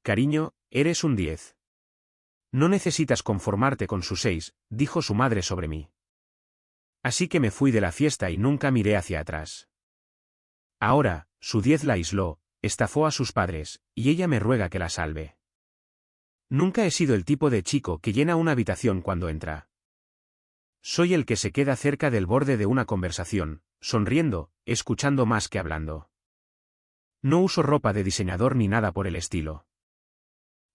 Cariño, eres un 10. No necesitas conformarte con su 6, dijo su madre sobre mí. Así que me fui de la fiesta y nunca miré hacia atrás. Ahora, su 10 la aisló, estafó a sus padres, y ella me ruega que la salve. Nunca he sido el tipo de chico que llena una habitación cuando entra. Soy el que se queda cerca del borde de una conversación, sonriendo, escuchando más que hablando. No uso ropa de diseñador ni nada por el estilo.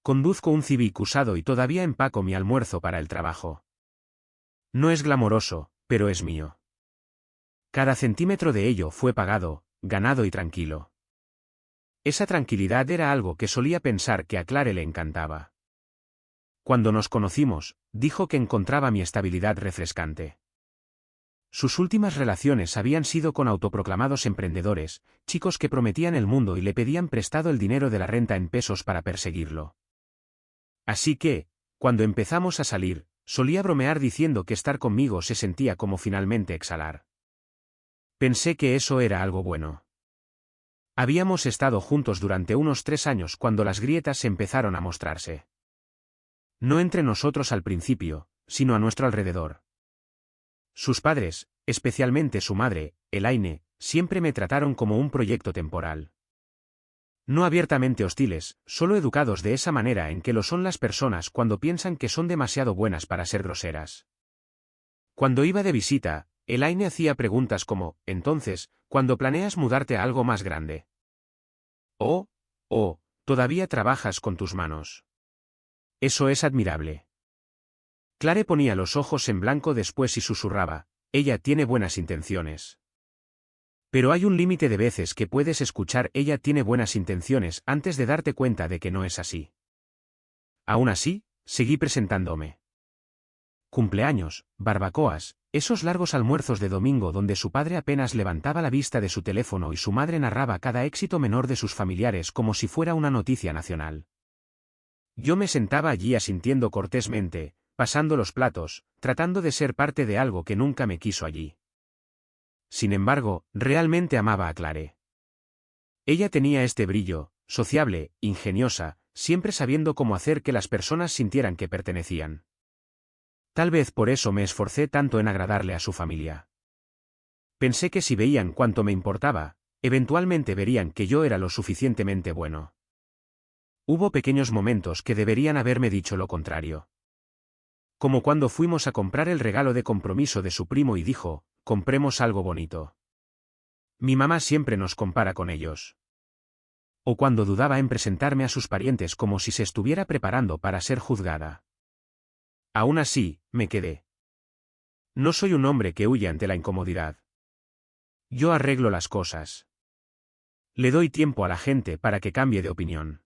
Conduzco un Civic usado y todavía empaco mi almuerzo para el trabajo. No es glamoroso, pero es mío. Cada centímetro de ello fue pagado, ganado y tranquilo. Esa tranquilidad era algo que solía pensar que a Clare le encantaba. Cuando nos conocimos, dijo que encontraba mi estabilidad refrescante. Sus últimas relaciones habían sido con autoproclamados emprendedores, chicos que prometían el mundo y le pedían prestado el dinero de la renta en pesos para perseguirlo. Así que, cuando empezamos a salir, solía bromear diciendo que estar conmigo se sentía como finalmente exhalar. Pensé que eso era algo bueno. Habíamos estado juntos durante unos 3 años cuando las grietas empezaron a mostrarse. No entre nosotros al principio, sino a nuestro alrededor. Sus padres, especialmente su madre, Elaine, siempre me trataron como un proyecto temporal. No abiertamente hostiles, solo educados de esa manera en que lo son las personas cuando piensan que son demasiado buenas para ser groseras. Cuando iba de visita, Elaine hacía preguntas como, entonces, ¿cuándo planeas mudarte a algo más grande? Oh, ¿todavía trabajas con tus manos? Eso es admirable. Clare ponía los ojos en blanco después y susurraba, ella tiene buenas intenciones. Pero hay un límite de veces que puedes escuchar ella tiene buenas intenciones antes de darte cuenta de que no es así. Aún así, seguí presentándome. Cumpleaños, barbacoas, esos largos almuerzos de domingo donde su padre apenas levantaba la vista de su teléfono y su madre narraba cada éxito menor de sus familiares como si fuera una noticia nacional. Yo me sentaba allí asintiendo cortésmente, pasando los platos, tratando de ser parte de algo que nunca me quiso allí. Sin embargo, realmente amaba a Clare. Ella tenía este brillo, sociable, ingeniosa, siempre sabiendo cómo hacer que las personas sintieran que pertenecían. Tal vez por eso me esforcé tanto en agradarle a su familia. Pensé que si veían cuánto me importaba, eventualmente verían que yo era lo suficientemente bueno. Hubo pequeños momentos que deberían haberme dicho lo contrario. Como cuando fuimos a comprar el regalo de compromiso de su primo y dijo, compremos algo bonito. Mi mamá siempre nos compara con ellos. O cuando dudaba en presentarme a sus parientes como si se estuviera preparando para ser juzgada. Aún así, me quedé. No soy un hombre que huye ante la incomodidad. Yo arreglo las cosas. Le doy tiempo a la gente para que cambie de opinión.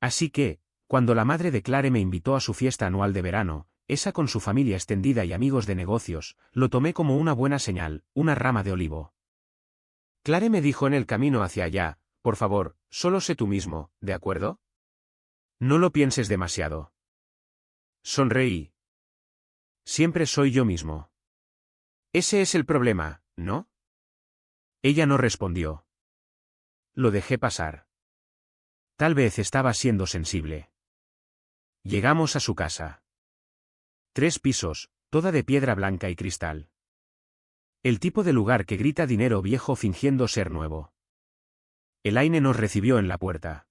Así que, cuando la madre de Clare me invitó a su fiesta anual de verano, esa con su familia extendida y amigos de negocios, lo tomé como una buena señal, una rama de olivo. Clare me dijo en el camino hacia allá, por favor, solo sé tú mismo, ¿de acuerdo? No lo pienses demasiado. Sonreí. Siempre soy yo mismo. Ese es el problema, ¿no? Ella no respondió. Lo dejé pasar. Tal vez estaba siendo sensible. Llegamos a su casa. 3 pisos, toda de piedra blanca y cristal. El tipo de lugar que grita dinero viejo fingiendo ser nuevo. Elaine nos recibió en la puerta.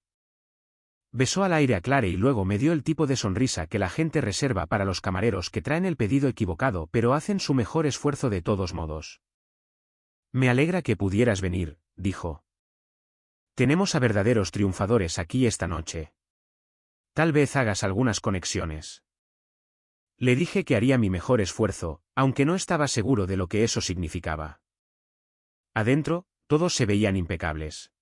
Besó al aire a Clare y luego me dio el tipo de sonrisa que la gente reserva para los camareros que traen el pedido equivocado pero hacen su mejor esfuerzo de todos modos. Me alegra que pudieras venir, dijo. Tenemos a verdaderos triunfadores aquí esta noche. Tal vez hagas algunas conexiones. Le dije que haría mi mejor esfuerzo, aunque no estaba seguro de lo que eso significaba. Adentro, todos se veían impecables.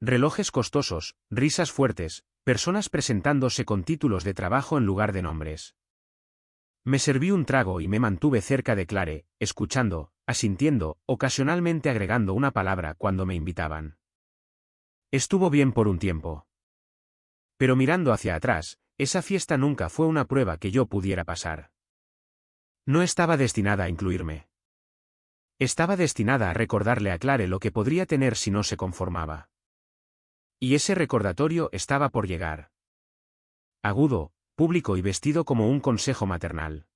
Relojes costosos, risas fuertes, personas presentándose con títulos de trabajo en lugar de nombres. Me serví un trago y me mantuve cerca de Clare, escuchando, asintiendo, ocasionalmente agregando una palabra cuando me invitaban. Estuvo bien por un tiempo. Pero mirando hacia atrás, esa fiesta nunca fue una prueba que yo pudiera pasar. No estaba destinada a incluirme. Estaba destinada a recordarle a Clare lo que podría tener si no se conformaba. Y ese recordatorio estaba por llegar. Agudo, público y vestido como un consejo maternal.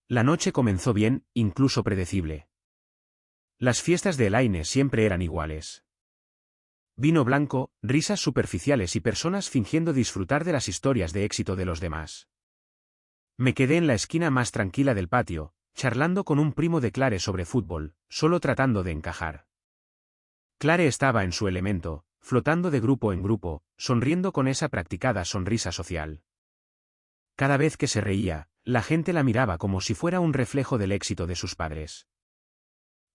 La noche comenzó bien, incluso predecible. Las fiestas de Elaine siempre eran iguales. Vino blanco, risas superficiales y personas fingiendo disfrutar de las historias de éxito de los demás. Me quedé en la esquina más tranquila del patio, charlando con un primo de Clare sobre fútbol, solo tratando de encajar. Clare estaba en su elemento, flotando de grupo en grupo, sonriendo con esa practicada sonrisa social. Cada vez que se reía, la gente la miraba como si fuera un reflejo del éxito de sus padres.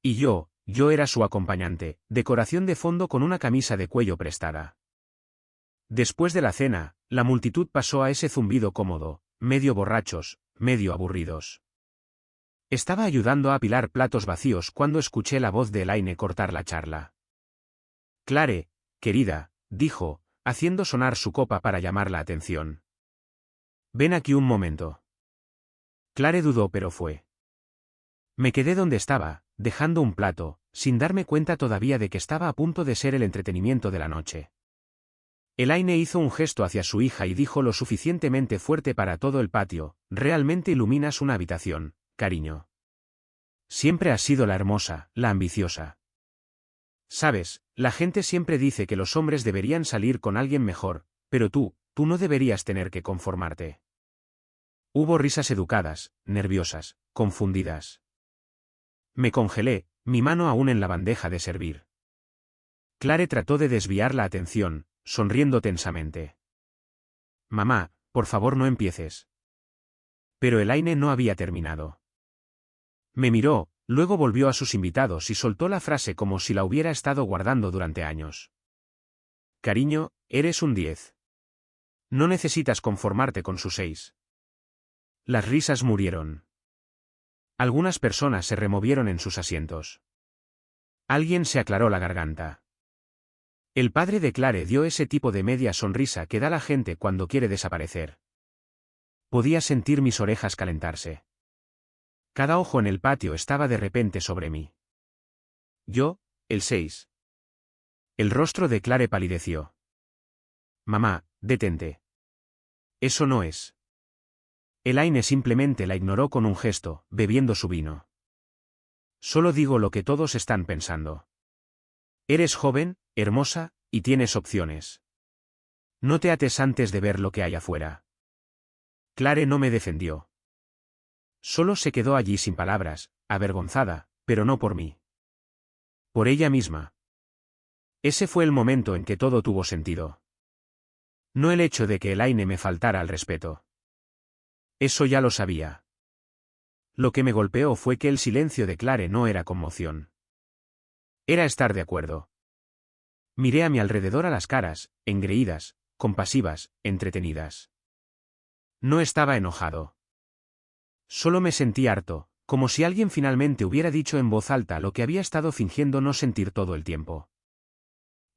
Y yo era su acompañante, decoración de fondo con una camisa de cuello prestada. Después de la cena, la multitud pasó a ese zumbido cómodo, medio borrachos, medio aburridos. Estaba ayudando a apilar platos vacíos cuando escuché la voz de Elaine cortar la charla. Clare, querida, dijo, haciendo sonar su copa para llamar la atención. Ven aquí un momento. Clare dudó pero fue. Me quedé donde estaba, dejando un plato, sin darme cuenta todavía de que estaba a punto de ser el entretenimiento de la noche. Elaine hizo un gesto hacia su hija y dijo lo suficientemente fuerte para todo el patio: realmente iluminas una habitación, cariño. Siempre has sido la hermosa, la ambiciosa. Sabes, la gente siempre dice que los hombres deberían salir con alguien mejor, pero tú no deberías tener que conformarte. Hubo risas educadas, nerviosas, confundidas. Me congelé, mi mano aún en la bandeja de servir. Clare trató de desviar la atención, sonriendo tensamente. Mamá, por favor no empieces. Pero Elaine no había terminado. Me miró, luego volvió a sus invitados y soltó la frase como si la hubiera estado guardando durante años. Cariño, eres un 10. No necesitas conformarte con su 6. Las risas murieron. Algunas personas se removieron en sus asientos. Alguien se aclaró la garganta. El padre de Clare dio ese tipo de media sonrisa que da la gente cuando quiere desaparecer. Podía sentir mis orejas calentarse. Cada ojo en el patio estaba de repente sobre mí. Yo, el 6. El rostro de Clare palideció. Mamá, detente. Eso no es. Elaine simplemente la ignoró con un gesto, bebiendo su vino. Solo digo lo que todos están pensando. Eres joven, hermosa, y tienes opciones. No te ates antes de ver lo que hay afuera. Clare no me defendió. Solo se quedó allí sin palabras, avergonzada, pero no por mí. Por ella misma. Ese fue el momento en que todo tuvo sentido. No el hecho de que Elaine me faltara al respeto. Eso ya lo sabía. Lo que me golpeó fue que el silencio de Clare no era conmoción. Era estar de acuerdo. Miré a mi alrededor a las caras, engreídas, compasivas, entretenidas. No estaba enojado. Solo me sentí harto, como si alguien finalmente hubiera dicho en voz alta lo que había estado fingiendo no sentir todo el tiempo.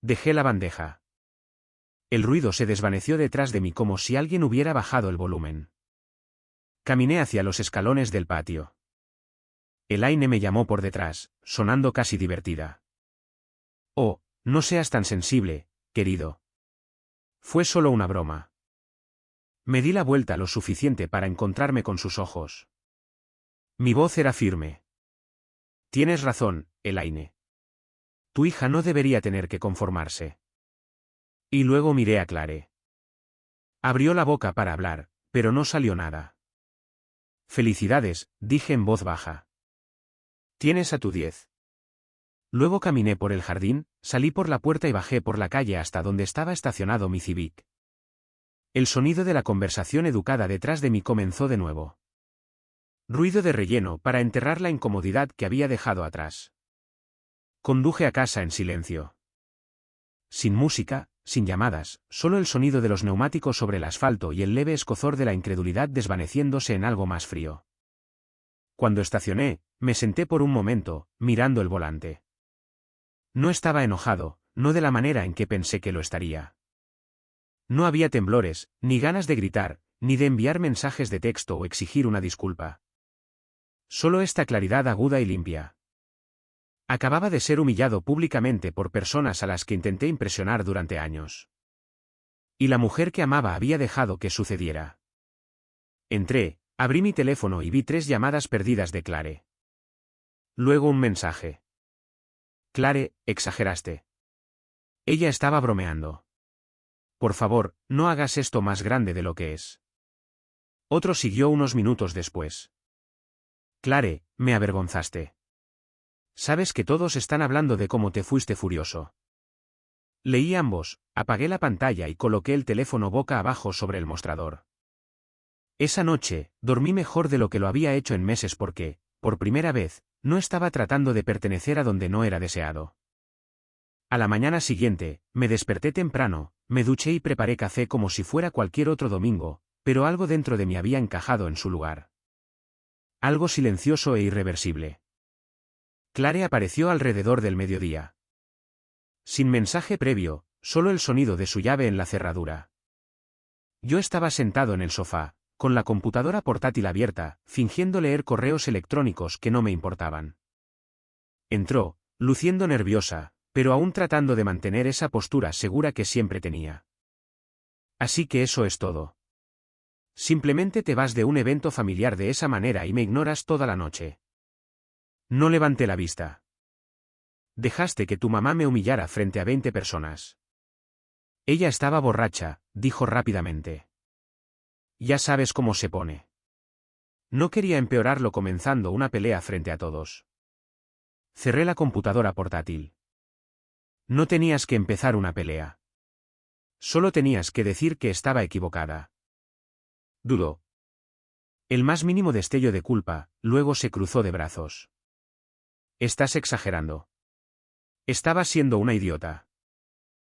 Dejé la bandeja. El ruido se desvaneció detrás de mí como si alguien hubiera bajado el volumen. Caminé hacia los escalones del patio. Elaine me llamó por detrás, sonando casi divertida. Oh, no seas tan sensible, querido. Fue solo una broma. Me di la vuelta lo suficiente para encontrarme con sus ojos. Mi voz era firme. Tienes razón, Elaine. Tu hija no debería tener que conformarse. Y luego miré a Clare. Abrió la boca para hablar, pero no salió nada. Felicidades, dije en voz baja. Tienes a tu 10. Luego caminé por el jardín, salí por la puerta y bajé por la calle hasta donde estaba estacionado mi Civic. El sonido de la conversación educada detrás de mí comenzó de nuevo. Ruido de relleno para enterrar la incomodidad que había dejado atrás. Conduje a casa en silencio. Sin música, sin llamadas, solo el sonido de los neumáticos sobre el asfalto y el leve escozor de la incredulidad desvaneciéndose en algo más frío. Cuando estacioné, me senté por un momento, mirando el volante. No estaba enojado, no de la manera en que pensé que lo estaría. No había temblores, ni ganas de gritar, ni de enviar mensajes de texto o exigir una disculpa. Solo esta claridad aguda y limpia. Acababa de ser humillado públicamente por personas a las que intenté impresionar durante años. Y la mujer que amaba había dejado que sucediera. Entré, abrí mi teléfono y vi 3 llamadas perdidas de Clare. Luego un mensaje. Clare, exageraste. Ella estaba bromeando. Por favor, no hagas esto más grande de lo que es. Otro siguió unos minutos después. Clare, me avergonzaste. Sabes que todos están hablando de cómo te fuiste furioso. Leí ambos, apagué la pantalla y coloqué el teléfono boca abajo sobre el mostrador. Esa noche, dormí mejor de lo que lo había hecho en meses porque, por primera vez, no estaba tratando de pertenecer a donde no era deseado. A la mañana siguiente, me desperté temprano, me duché y preparé café como si fuera cualquier otro domingo, pero algo dentro de mí había encajado en su lugar. Algo silencioso e irreversible. Clare apareció alrededor del mediodía. Sin mensaje previo, solo el sonido de su llave en la cerradura. Yo estaba sentado en el sofá, con la computadora portátil abierta, fingiendo leer correos electrónicos que no me importaban. Entró, luciendo nerviosa, pero aún tratando de mantener esa postura segura que siempre tenía. Así que eso es todo. Simplemente te vas de un evento familiar de esa manera y me ignoras toda la noche. No levanté la vista. Dejaste que tu mamá me humillara frente a 20 personas. Ella estaba borracha, dijo rápidamente. Ya sabes cómo se pone. No quería empeorarlo comenzando una pelea frente a todos. Cerré la computadora portátil. No tenías que empezar una pelea. Solo tenías que decir que estaba equivocada. Dudó. El más mínimo destello de culpa, luego se cruzó de brazos. Estás exagerando. Estaba siendo una idiota.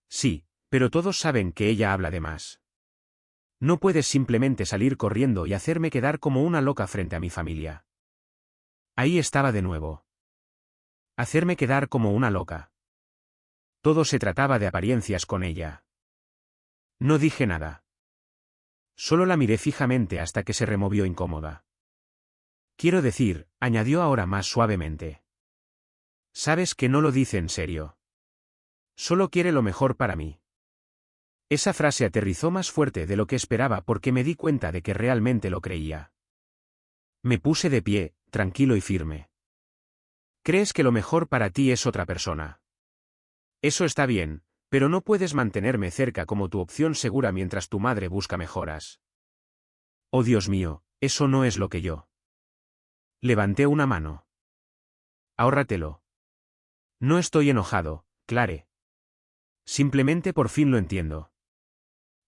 Sí, pero todos saben que ella habla de más. No puedes simplemente salir corriendo y hacerme quedar como una loca frente a mi familia. Ahí estaba de nuevo. Hacerme quedar como una loca. Todo se trataba de apariencias con ella. No dije nada. Solo la miré fijamente hasta que se removió incómoda. Quiero decir, añadió ahora más suavemente. Sabes que no lo dice en serio. Solo quiere lo mejor para mí. Esa frase aterrizó más fuerte de lo que esperaba porque me di cuenta de que realmente lo creía. Me puse de pie, tranquilo y firme. Crees que lo mejor para ti es otra persona. Eso está bien, pero no puedes mantenerme cerca como tu opción segura mientras tu madre busca mejoras. Oh Dios mío, eso no es lo que yo. Levanté una mano. Ahórratelo. No estoy enojado, Clare. Simplemente por fin lo entiendo.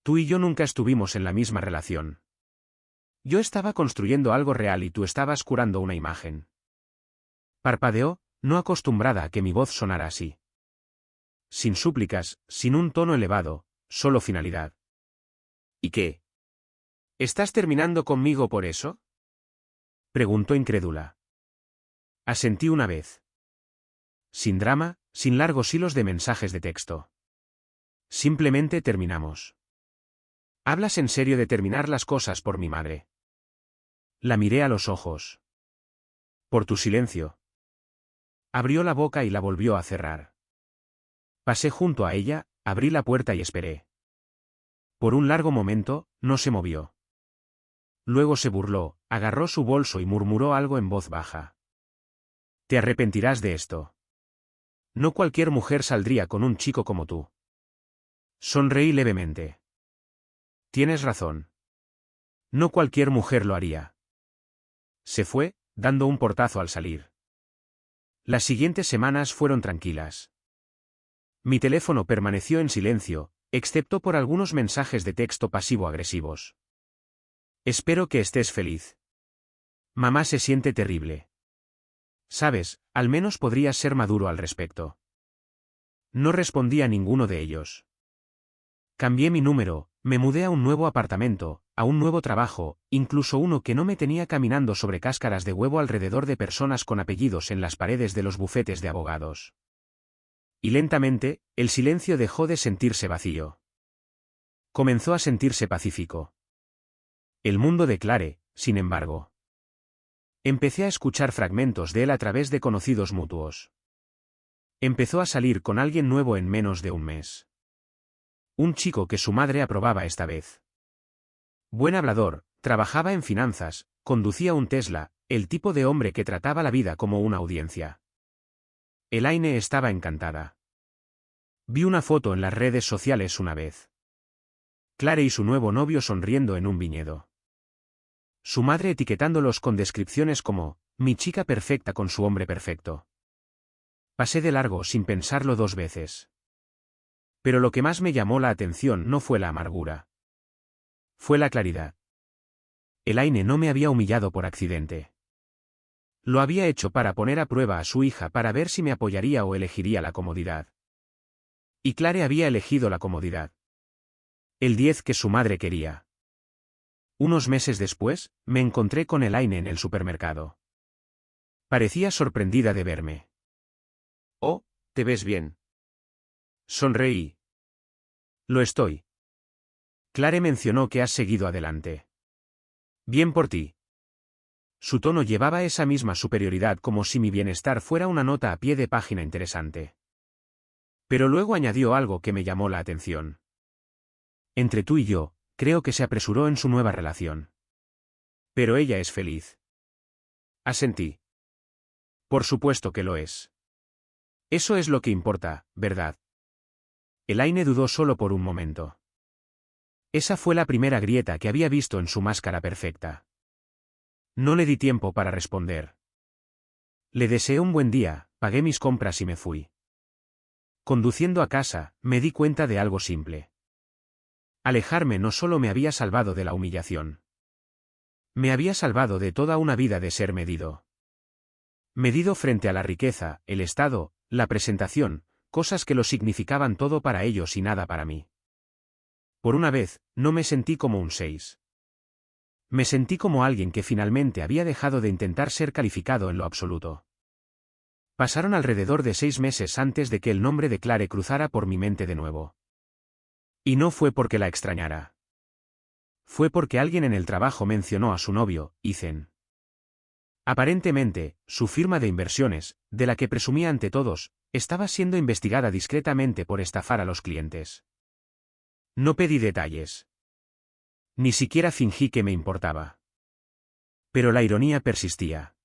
Tú y yo nunca estuvimos en la misma relación. Yo estaba construyendo algo real y tú estabas curando una imagen. Parpadeó, no acostumbrada a que mi voz sonara así. Sin súplicas, sin un tono elevado, solo finalidad. ¿Y qué? ¿Estás terminando conmigo por eso? Preguntó incrédula. Asentí una vez. Sin drama, sin largos hilos de mensajes de texto. Simplemente terminamos. ¿Hablas en serio de terminar las cosas por mi madre? La miré a los ojos. Por tu silencio. Abrió la boca y la volvió a cerrar. Pasé junto a ella, abrí la puerta y esperé. Por un largo momento, no se movió. Luego se burló, agarró su bolso y murmuró algo en voz baja. Te arrepentirás de esto. No cualquier mujer saldría con un chico como tú. Sonreí levemente. Tienes razón. No cualquier mujer lo haría. Se fue, dando un portazo al salir. Las siguientes semanas fueron tranquilas. Mi teléfono permaneció en silencio, excepto por algunos mensajes de texto pasivo-agresivos. Espero que estés feliz. Mamá se siente terrible. Sabes, al menos podrías ser maduro al respecto. No respondí a ninguno de ellos. Cambié mi número, me mudé a un nuevo apartamento, a un nuevo trabajo, incluso uno que no me tenía caminando sobre cáscaras de huevo alrededor de personas con apellidos en las paredes de los bufetes de abogados. Y lentamente, el silencio dejó de sentirse vacío. Comenzó a sentirse pacífico. El mundo de Clare, sin embargo. Empecé a escuchar fragmentos de él a través de conocidos mutuos. Empezó a salir con alguien nuevo en menos de un mes. Un chico que su madre aprobaba esta vez. Buen hablador, trabajaba en finanzas, conducía un Tesla, el tipo de hombre que trataba la vida como una audiencia. Elaine estaba encantada. Vi una foto en las redes sociales una vez. Claire y su nuevo novio sonriendo en un viñedo. Su madre etiquetándolos con descripciones como, mi chica perfecta con su hombre perfecto. Pasé de largo sin pensarlo 2 veces. Pero lo que más me llamó la atención no fue la amargura. Fue la claridad. Elaine no me había humillado por accidente. Lo había hecho para poner a prueba a su hija para ver si me apoyaría o elegiría la comodidad. Y Claire había elegido la comodidad. El 10 que su madre quería. Unos meses después, me encontré con Elaine en el supermercado. Parecía sorprendida de verme. Oh, te ves bien. Sonreí. Lo estoy. Claire mencionó que has seguido adelante. Bien por ti. Su tono llevaba esa misma superioridad como si mi bienestar fuera una nota a pie de página interesante. Pero luego añadió algo que me llamó la atención. Entre tú y yo, creo que se apresuró en su nueva relación. Pero ella es feliz. Asentí. Por supuesto que lo es. Eso es lo que importa, ¿verdad? Elaine dudó solo por un momento. Esa fue la primera grieta que había visto en su máscara perfecta. No le di tiempo para responder. Le deseé un buen día, pagué mis compras y me fui. Conduciendo a casa, me di cuenta de algo simple. Alejarme no solo me había salvado de la humillación. Me había salvado de toda una vida de ser medido. Medido frente a la riqueza, el estado, la presentación, cosas que lo significaban todo para ellos y nada para mí. Por una vez, no me sentí como un 6. Me sentí como alguien que finalmente había dejado de intentar ser calificado en lo absoluto. Pasaron alrededor de 6 meses antes de que el nombre de Claire cruzara por mi mente de nuevo. Y no fue porque la extrañara. Fue porque alguien en el trabajo mencionó a su novio, Ethan. Aparentemente, su firma de inversiones, de la que presumía ante todos, estaba siendo investigada discretamente por estafar a los clientes. No pedí detalles. Ni siquiera fingí que me importaba. Pero la ironía persistía.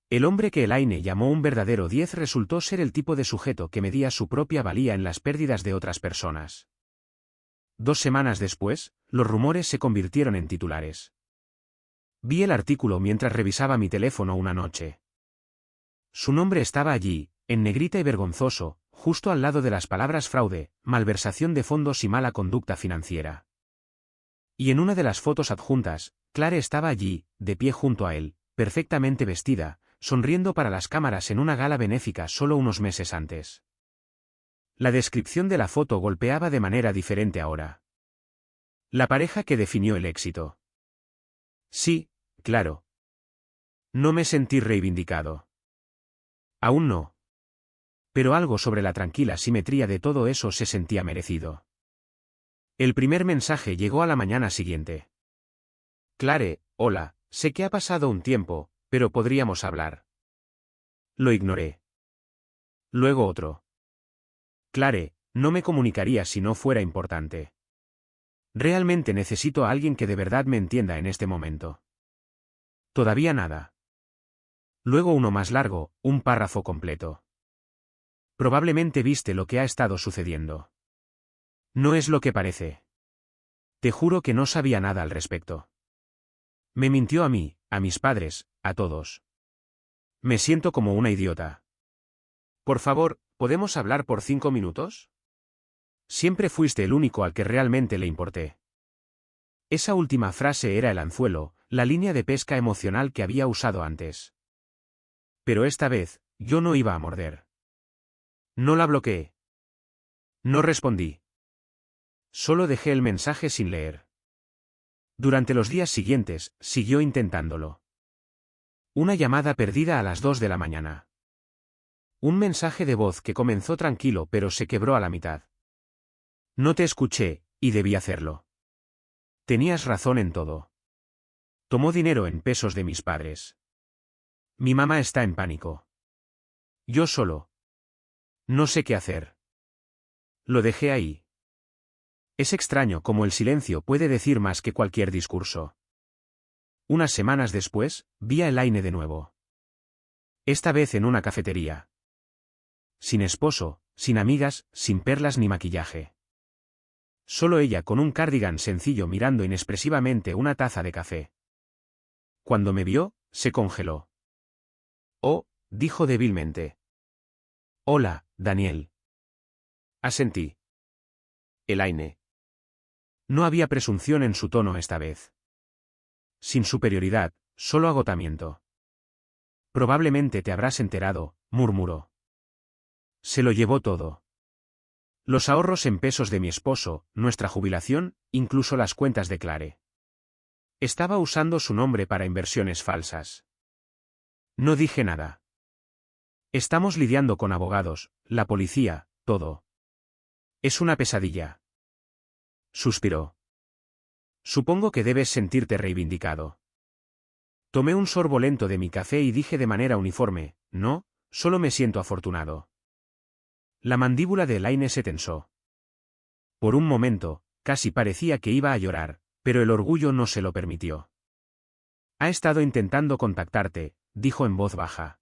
El hombre que Elaine llamó un verdadero 10 resultó ser el tipo de sujeto que medía su propia valía en las pérdidas de otras personas. 2 semanas después, los rumores se convirtieron en titulares. Vi el artículo mientras revisaba mi teléfono una noche. Su nombre estaba allí, en negrita y vergonzoso, justo al lado de las palabras fraude, malversación de fondos y mala conducta financiera. Y en una de las fotos adjuntas, Claire estaba allí, de pie junto a él, perfectamente vestida, sonriendo para las cámaras en una gala benéfica solo unos meses antes. La descripción de la foto golpeaba de manera diferente ahora. La pareja que definió el éxito. Sí, claro. No me sentí reivindicado. Aún no. Pero algo sobre la tranquila simetría de todo eso se sentía merecido. El primer mensaje llegó a la mañana siguiente. Claire, hola, sé que ha pasado un tiempo, pero podríamos hablar. Lo ignoré. Luego otro. Claire, no me comunicaría si no fuera importante. Realmente necesito a alguien que de verdad me entienda en este momento. Todavía nada. Luego uno más largo, un párrafo completo. Probablemente viste lo que ha estado sucediendo. No es lo que parece. Te juro que no sabía nada al respecto. Me mintió a mí, a mis padres, a todos. Me siento como una idiota. Por favor, ¿podemos hablar por 5 minutos? Siempre fuiste el único al que realmente le importé. Esa última frase era el anzuelo, la línea de pesca emocional que había usado antes. Pero esta vez, yo no iba a morder. No la bloqueé. No respondí. Solo dejé el mensaje sin leer. Durante los días siguientes, siguió intentándolo. Una llamada perdida a las 2 de la mañana. Un mensaje de voz que comenzó tranquilo pero se quebró a la mitad. No te escuché, y debí hacerlo. Tenías razón en todo. Tomó dinero en pesos de mis padres. Mi mamá está en pánico. Yo solo. No sé qué hacer. Lo dejé ahí. Es extraño cómo el silencio puede decir más que cualquier discurso. Unas semanas después, vi a Elaine de nuevo. Esta vez en una cafetería. Sin esposo, sin amigas, sin perlas ni maquillaje. Solo ella con un cardigan sencillo mirando inexpresivamente una taza de café. Cuando me vio, se congeló. Oh, dijo débilmente. Hola, Daniel. Asentí. Elaine. No había presunción en su tono esta vez. Sin superioridad, solo agotamiento. Probablemente te habrás enterado, murmuró. Se lo llevó todo. Los ahorros en pesos de mi esposo, nuestra jubilación, incluso las cuentas de Clare. Estaba usando su nombre para inversiones falsas. No dije nada. Estamos lidiando con abogados, la policía, todo. Es una pesadilla. Suspiró. Supongo que debes sentirte reivindicado. Tomé un sorbo lento de mi café y dije de manera uniforme, no, solo me siento afortunado. La mandíbula de Elaine se tensó. Por un momento, casi parecía que iba a llorar, pero el orgullo no se lo permitió. Ha estado intentando contactarte, dijo en voz baja.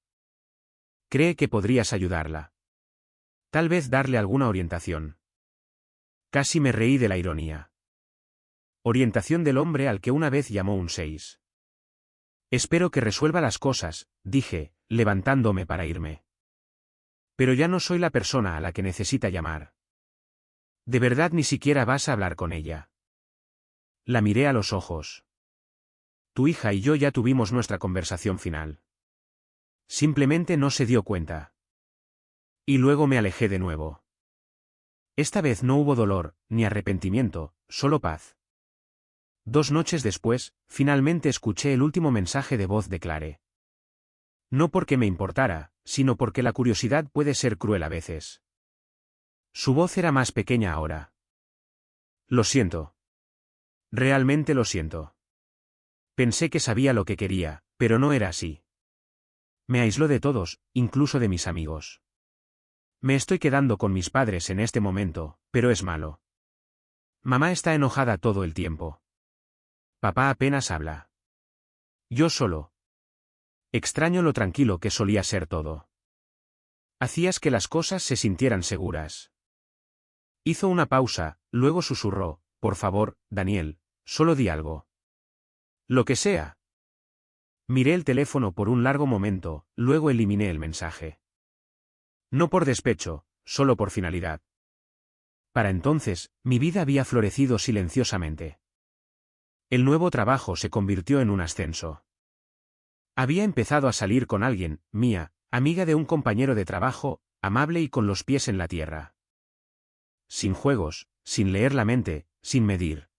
Cree que podrías ayudarla. Tal vez darle alguna orientación. Casi me reí de la ironía. Orientación del hombre al que una vez llamó un 6. Espero que resuelva las cosas, dije, levantándome para irme. Pero ya no soy la persona a la que necesita llamar. ¿De verdad ni siquiera vas a hablar con ella? La miré a los ojos. Tu hija y yo ya tuvimos nuestra conversación final. Simplemente no se dio cuenta. Y luego me alejé de nuevo. Esta vez no hubo dolor, ni arrepentimiento, solo paz. 2 noches después, finalmente escuché el último mensaje de voz de Clare. No porque me importara, sino porque la curiosidad puede ser cruel a veces. Su voz era más pequeña ahora. Lo siento. Realmente lo siento. Pensé que sabía lo que quería, pero no era así. Me aisló de todos, incluso de mis amigos. Me estoy quedando con mis padres en este momento, pero es malo. Mamá está enojada todo el tiempo. Papá apenas habla. Yo solo. Extraño lo tranquilo que solía ser todo. Hacías que las cosas se sintieran seguras. Hizo una pausa, luego susurró, por favor, Daniel, solo di algo. Lo que sea. Miré el teléfono por un largo momento, luego eliminé el mensaje. No por despecho, solo por finalidad. Para entonces, mi vida había florecido silenciosamente. El nuevo trabajo se convirtió en un ascenso. Había empezado a salir con alguien, Mía, amiga de un compañero de trabajo, amable y con los pies en la tierra. Sin juegos, sin leer la mente, sin medir.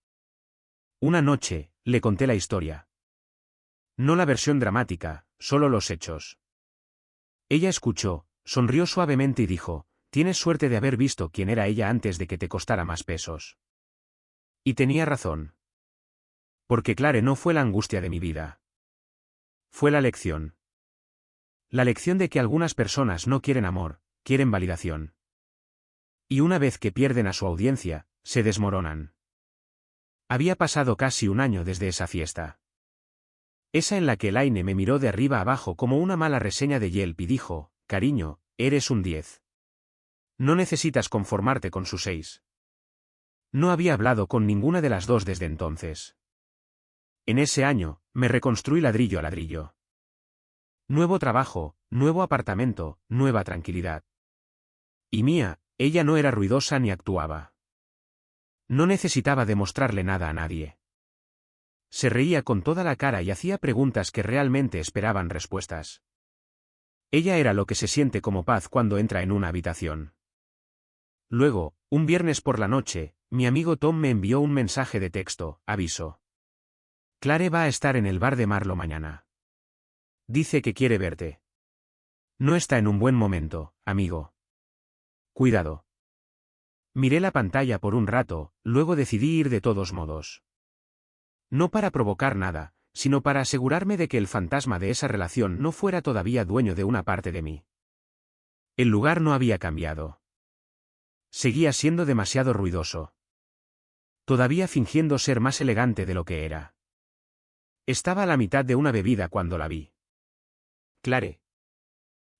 Una noche, le conté la historia. No la versión dramática, solo los hechos. Ella escuchó, sonrió suavemente y dijo, tienes suerte de haber visto quién era ella antes de que te costara más pesos. Y tenía razón. Porque Clare no fue la angustia de mi vida. Fue la lección. La lección de que algunas personas no quieren amor, quieren validación. Y una vez que pierden a su audiencia, se desmoronan. Había pasado casi un año desde esa fiesta. Esa en la que Elaine me miró de arriba abajo como una mala reseña de Yelp y dijo, cariño, eres un 10. No necesitas conformarte con su 6. No había hablado con ninguna de las dos desde entonces. En ese año, me reconstruí ladrillo a ladrillo. Nuevo trabajo, nuevo apartamento, nueva tranquilidad. Y Mía, ella no era ruidosa ni actuaba. No necesitaba demostrarle nada a nadie. Se reía con toda la cara y hacía preguntas que realmente esperaban respuestas. Ella era lo que se siente como paz cuando entra en una habitación. Luego, un viernes por la noche, mi amigo Tom me envió un mensaje de texto, aviso. Clare va a estar en el bar de Marlo mañana. Dice que quiere verte. No está en un buen momento, amigo. Cuidado. Miré la pantalla por un rato, luego decidí ir de todos modos. No para provocar nada, sino para asegurarme de que el fantasma de esa relación no fuera todavía dueño de una parte de mí. El lugar no había cambiado. Seguía siendo demasiado ruidoso. Todavía fingiendo ser más elegante de lo que era. Estaba a la mitad de una bebida cuando la vi. Clare.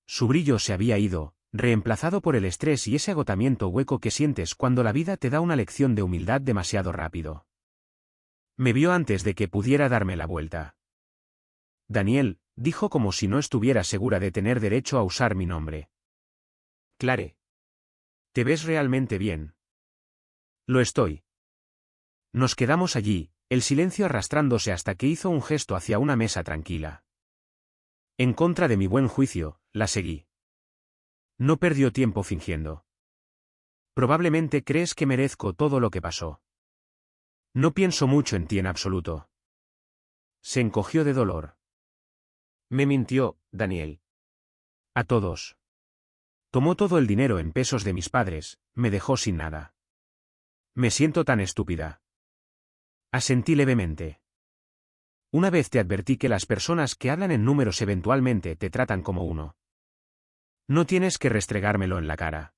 Su brillo se había ido, reemplazado por el estrés y ese agotamiento hueco que sientes cuando la vida te da una lección de humildad demasiado rápido. Me vio antes de que pudiera darme la vuelta. Daniel, dijo como si no estuviera segura de tener derecho a usar mi nombre. Clare. Te ves realmente bien. Lo estoy. Nos quedamos allí, el silencio arrastrándose hasta que hizo un gesto hacia una mesa tranquila. En contra de mi buen juicio, la seguí. No perdió tiempo fingiendo. Probablemente crees que merezco todo lo que pasó. No pienso mucho en ti en absoluto. Se encogió de dolor. Me mintió, Daniel. A todos. Tomó todo el dinero en pesos de mis padres, me dejó sin nada. Me siento tan estúpida. Asentí levemente. Una vez te advertí que las personas que hablan en números eventualmente te tratan como uno. No tienes que restregármelo en la cara.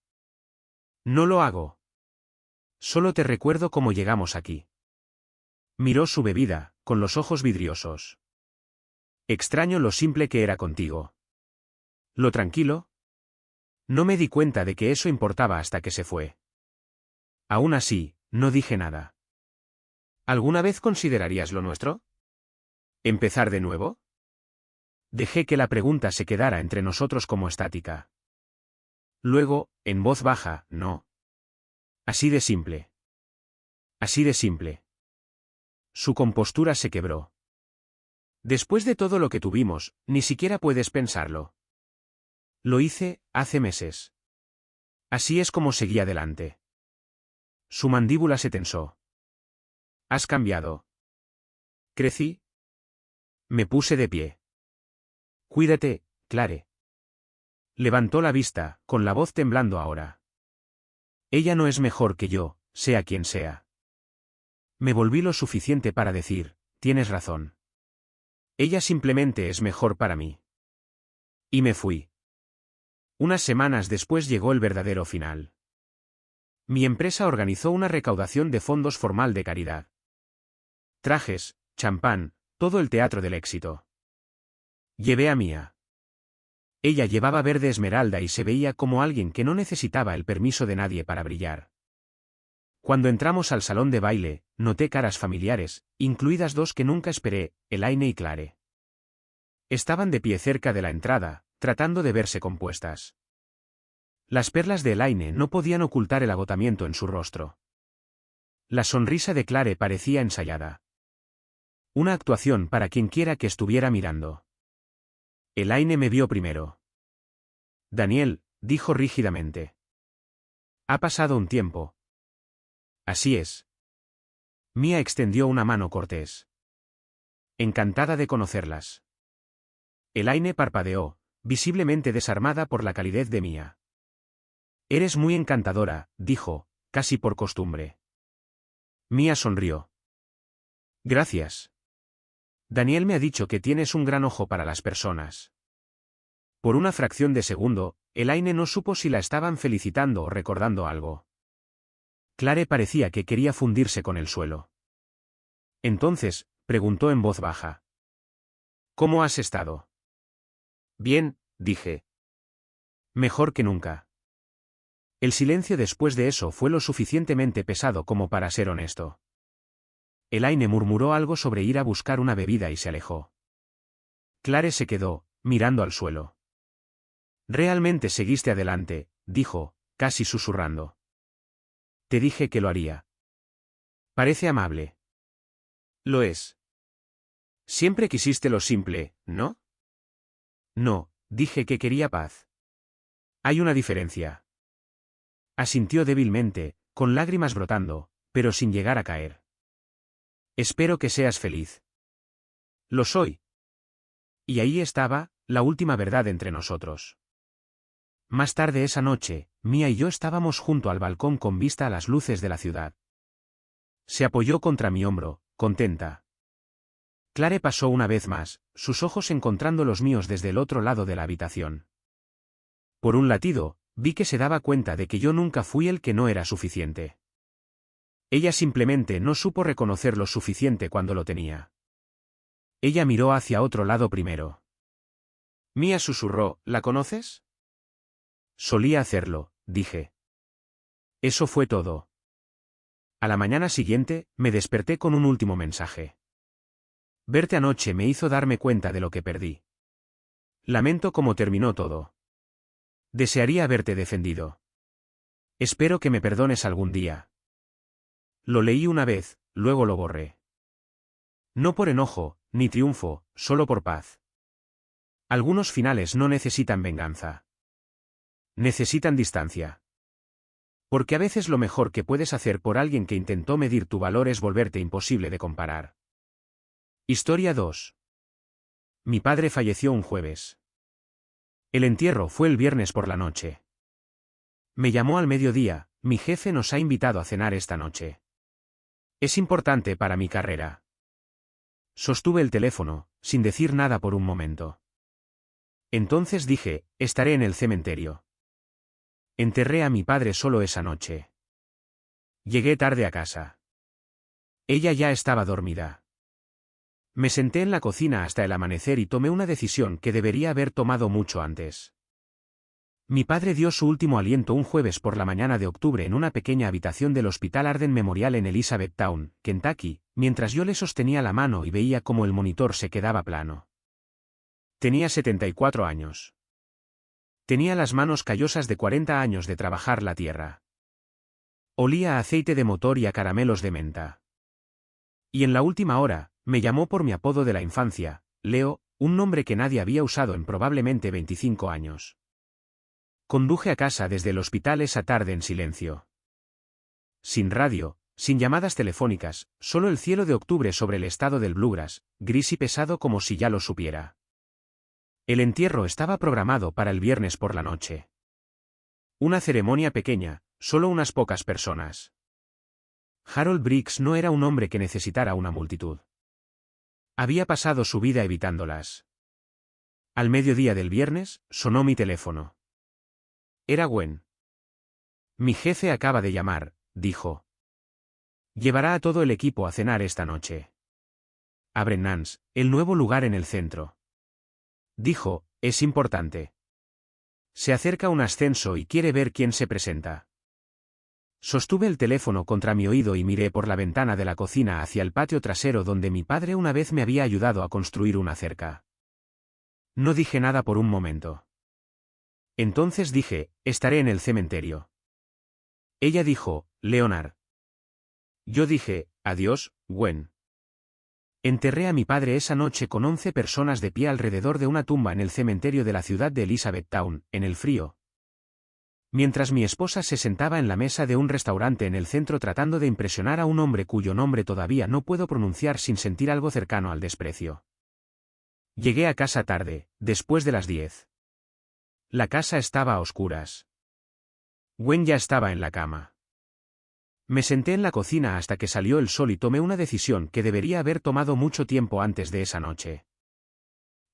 No lo hago. Solo te recuerdo cómo llegamos aquí. Miró su bebida, con los ojos vidriosos. Extraño lo simple que era contigo. ¿Lo tranquilo? No me di cuenta de que eso importaba hasta que se fue. Aún así, no dije nada. ¿Alguna vez considerarías lo nuestro? ¿Empezar de nuevo? Dejé que la pregunta se quedara entre nosotros como estática. Luego, en voz baja, no. Así de simple. Así de simple. Su compostura se quebró. Después de todo lo que tuvimos, ni siquiera puedes pensarlo. Lo hice, hace meses. Así es como seguí adelante. Su mandíbula se tensó. ¿Has cambiado? ¿Crecí? Me puse de pie. Cuídate, Clare. Levantó la vista, con la voz temblando ahora. Ella no es mejor que yo, sea quien sea. Me volví lo suficiente para decir, tienes razón. Ella simplemente es mejor para mí. Y me fui. Unas semanas después llegó el verdadero final. Mi empresa organizó una recaudación de fondos formal de caridad. Trajes, champán, todo el teatro del éxito. Llevé a Mía. Ella llevaba verde esmeralda y se veía como alguien que no necesitaba el permiso de nadie para brillar. Cuando entramos al salón de baile, noté caras familiares, incluidas dos que nunca esperé, Elaine y Clare. Estaban de pie cerca de la entrada, tratando de verse compuestas. Las perlas de Elaine no podían ocultar el agotamiento en su rostro. La sonrisa de Clare parecía ensayada. Una actuación para quien quiera que estuviera mirando. Elaine me vio primero. Daniel, dijo rígidamente. Ha pasado un tiempo. Así es. Mía extendió una mano cortés. Encantada de conocerlas. Elaine parpadeó, visiblemente desarmada por la calidez de Mía. Eres muy encantadora, dijo, casi por costumbre. Mía sonrió. Gracias. Daniel me ha dicho que tienes un gran ojo para las personas. Por una fracción de segundo, Elaine no supo si la estaban felicitando o recordando algo. Clare parecía que quería fundirse con el suelo. Entonces, preguntó en voz baja. ¿Cómo has estado? Bien, dije. Mejor que nunca. El silencio después de eso fue lo suficientemente pesado como para ser honesto. Elaine murmuró algo sobre ir a buscar una bebida y se alejó. Clare se quedó, mirando al suelo. Realmente seguiste adelante, dijo, casi susurrando. Te dije que lo haría. Parece amable. Lo es. Siempre quisiste lo simple, ¿no? No, dije que quería paz. Hay una diferencia. Asintió débilmente, con lágrimas brotando, pero sin llegar a caer. Espero que seas feliz. Lo soy. Y ahí estaba, la última verdad entre nosotros. Más tarde esa noche, Mía y yo estábamos junto al balcón con vista a las luces de la ciudad. Se apoyó contra mi hombro, contenta. Clare pasó una vez más, sus ojos encontrando los míos desde el otro lado de la habitación. Por un latido, vi que se daba cuenta de que yo nunca fui el que no era suficiente. Ella simplemente no supo reconocer lo suficiente cuando lo tenía. Ella miró hacia otro lado primero. Mia susurró, ¿la conoces? Solía hacerlo, dije. Eso fue todo. A la mañana siguiente, me desperté con un último mensaje. Verte anoche me hizo darme cuenta de lo que perdí. Lamento cómo terminó todo. Desearía haberte defendido. Espero que me perdones algún día. Lo leí una vez, luego lo borré. No por enojo, ni triunfo, solo por paz. Algunos finales no necesitan venganza. Necesitan distancia. Porque a veces lo mejor que puedes hacer por alguien que intentó medir tu valor es volverte imposible de comparar. Historia 2. Mi padre falleció un jueves. El entierro fue el viernes por la noche. Me llamó al mediodía, mi jefe nos ha invitado a cenar esta noche. Es importante para mi carrera. Sostuve el teléfono, sin decir nada por un momento. Entonces dije, estaré en el cementerio. Enterré a mi padre solo esa noche. Llegué tarde a casa. Ella ya estaba dormida. Me senté en la cocina hasta el amanecer y tomé una decisión que debería haber tomado mucho antes. Mi padre dio su último aliento un jueves por la mañana de octubre en una pequeña habitación del Hospital Arden Memorial en Elizabethtown, Kentucky, mientras yo le sostenía la mano y veía cómo el monitor se quedaba plano. Tenía 74 años. Tenía las manos callosas de 40 años de trabajar la tierra. Olía a aceite de motor y a caramelos de menta. Y en la última hora, me llamó por mi apodo de la infancia, Leo, un nombre que nadie había usado en probablemente 25 años. Conduje a casa desde el hospital esa tarde en silencio. Sin radio, sin llamadas telefónicas, solo el cielo de octubre sobre el estado del Bluegrass, gris y pesado como si ya lo supiera. El entierro estaba programado para el viernes por la noche. Una ceremonia pequeña, solo unas pocas personas. Harold Briggs no era un hombre que necesitara una multitud. Había pasado su vida evitándolas. Al mediodía del viernes, sonó mi teléfono. Era Gwen. Mi jefe acaba de llamar, dijo. Llevará a todo el equipo a cenar esta noche. A Brennan's, el nuevo lugar en el centro. Dijo, es importante. Se acerca un ascenso y quiere ver quién se presenta. Sostuve el teléfono contra mi oído y miré por la ventana de la cocina hacia el patio trasero donde mi padre una vez me había ayudado a construir una cerca. No dije nada por un momento. Entonces dije, estaré en el cementerio. Ella dijo, Leonard. Yo dije, adiós, Gwen. Enterré a mi padre esa noche con 11 personas de pie alrededor de una tumba en el cementerio de la ciudad de Elizabethtown, en el frío. Mientras mi esposa se sentaba en la mesa de un restaurante en el centro tratando de impresionar a un hombre cuyo nombre todavía no puedo pronunciar sin sentir algo cercano al desprecio. Llegué a casa tarde, después de las 10. La casa estaba a oscuras. Gwen ya estaba en la cama. Me senté en la cocina hasta que salió el sol y tomé una decisión que debería haber tomado mucho tiempo antes de esa noche.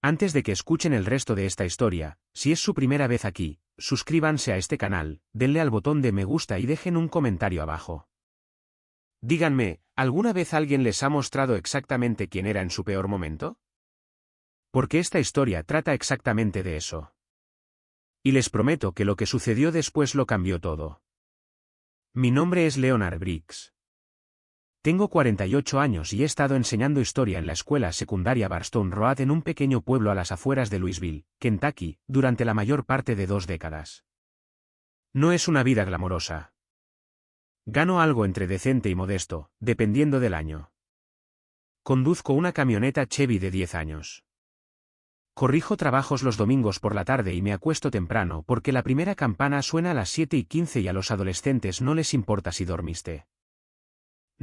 Antes de que escuchen el resto de esta historia, si es su primera vez aquí, suscríbanse a este canal, denle al botón de me gusta y dejen un comentario abajo. Díganme, ¿alguna vez alguien les ha mostrado exactamente quién era en su peor momento? Porque esta historia trata exactamente de eso. Y les prometo que lo que sucedió después lo cambió todo. Mi nombre es Leonard Briggs. Tengo 48 años y he estado enseñando historia en la escuela secundaria Barstone Road en un pequeño pueblo a las afueras de Louisville, Kentucky, durante la mayor parte de 2 décadas. No es una vida glamorosa. Gano algo entre decente y modesto, dependiendo del año. Conduzco una camioneta Chevy de 10 años. Corrijo trabajos los domingos por la tarde y me acuesto temprano porque la primera campana suena a las 7:15 y a los adolescentes no les importa si dormiste.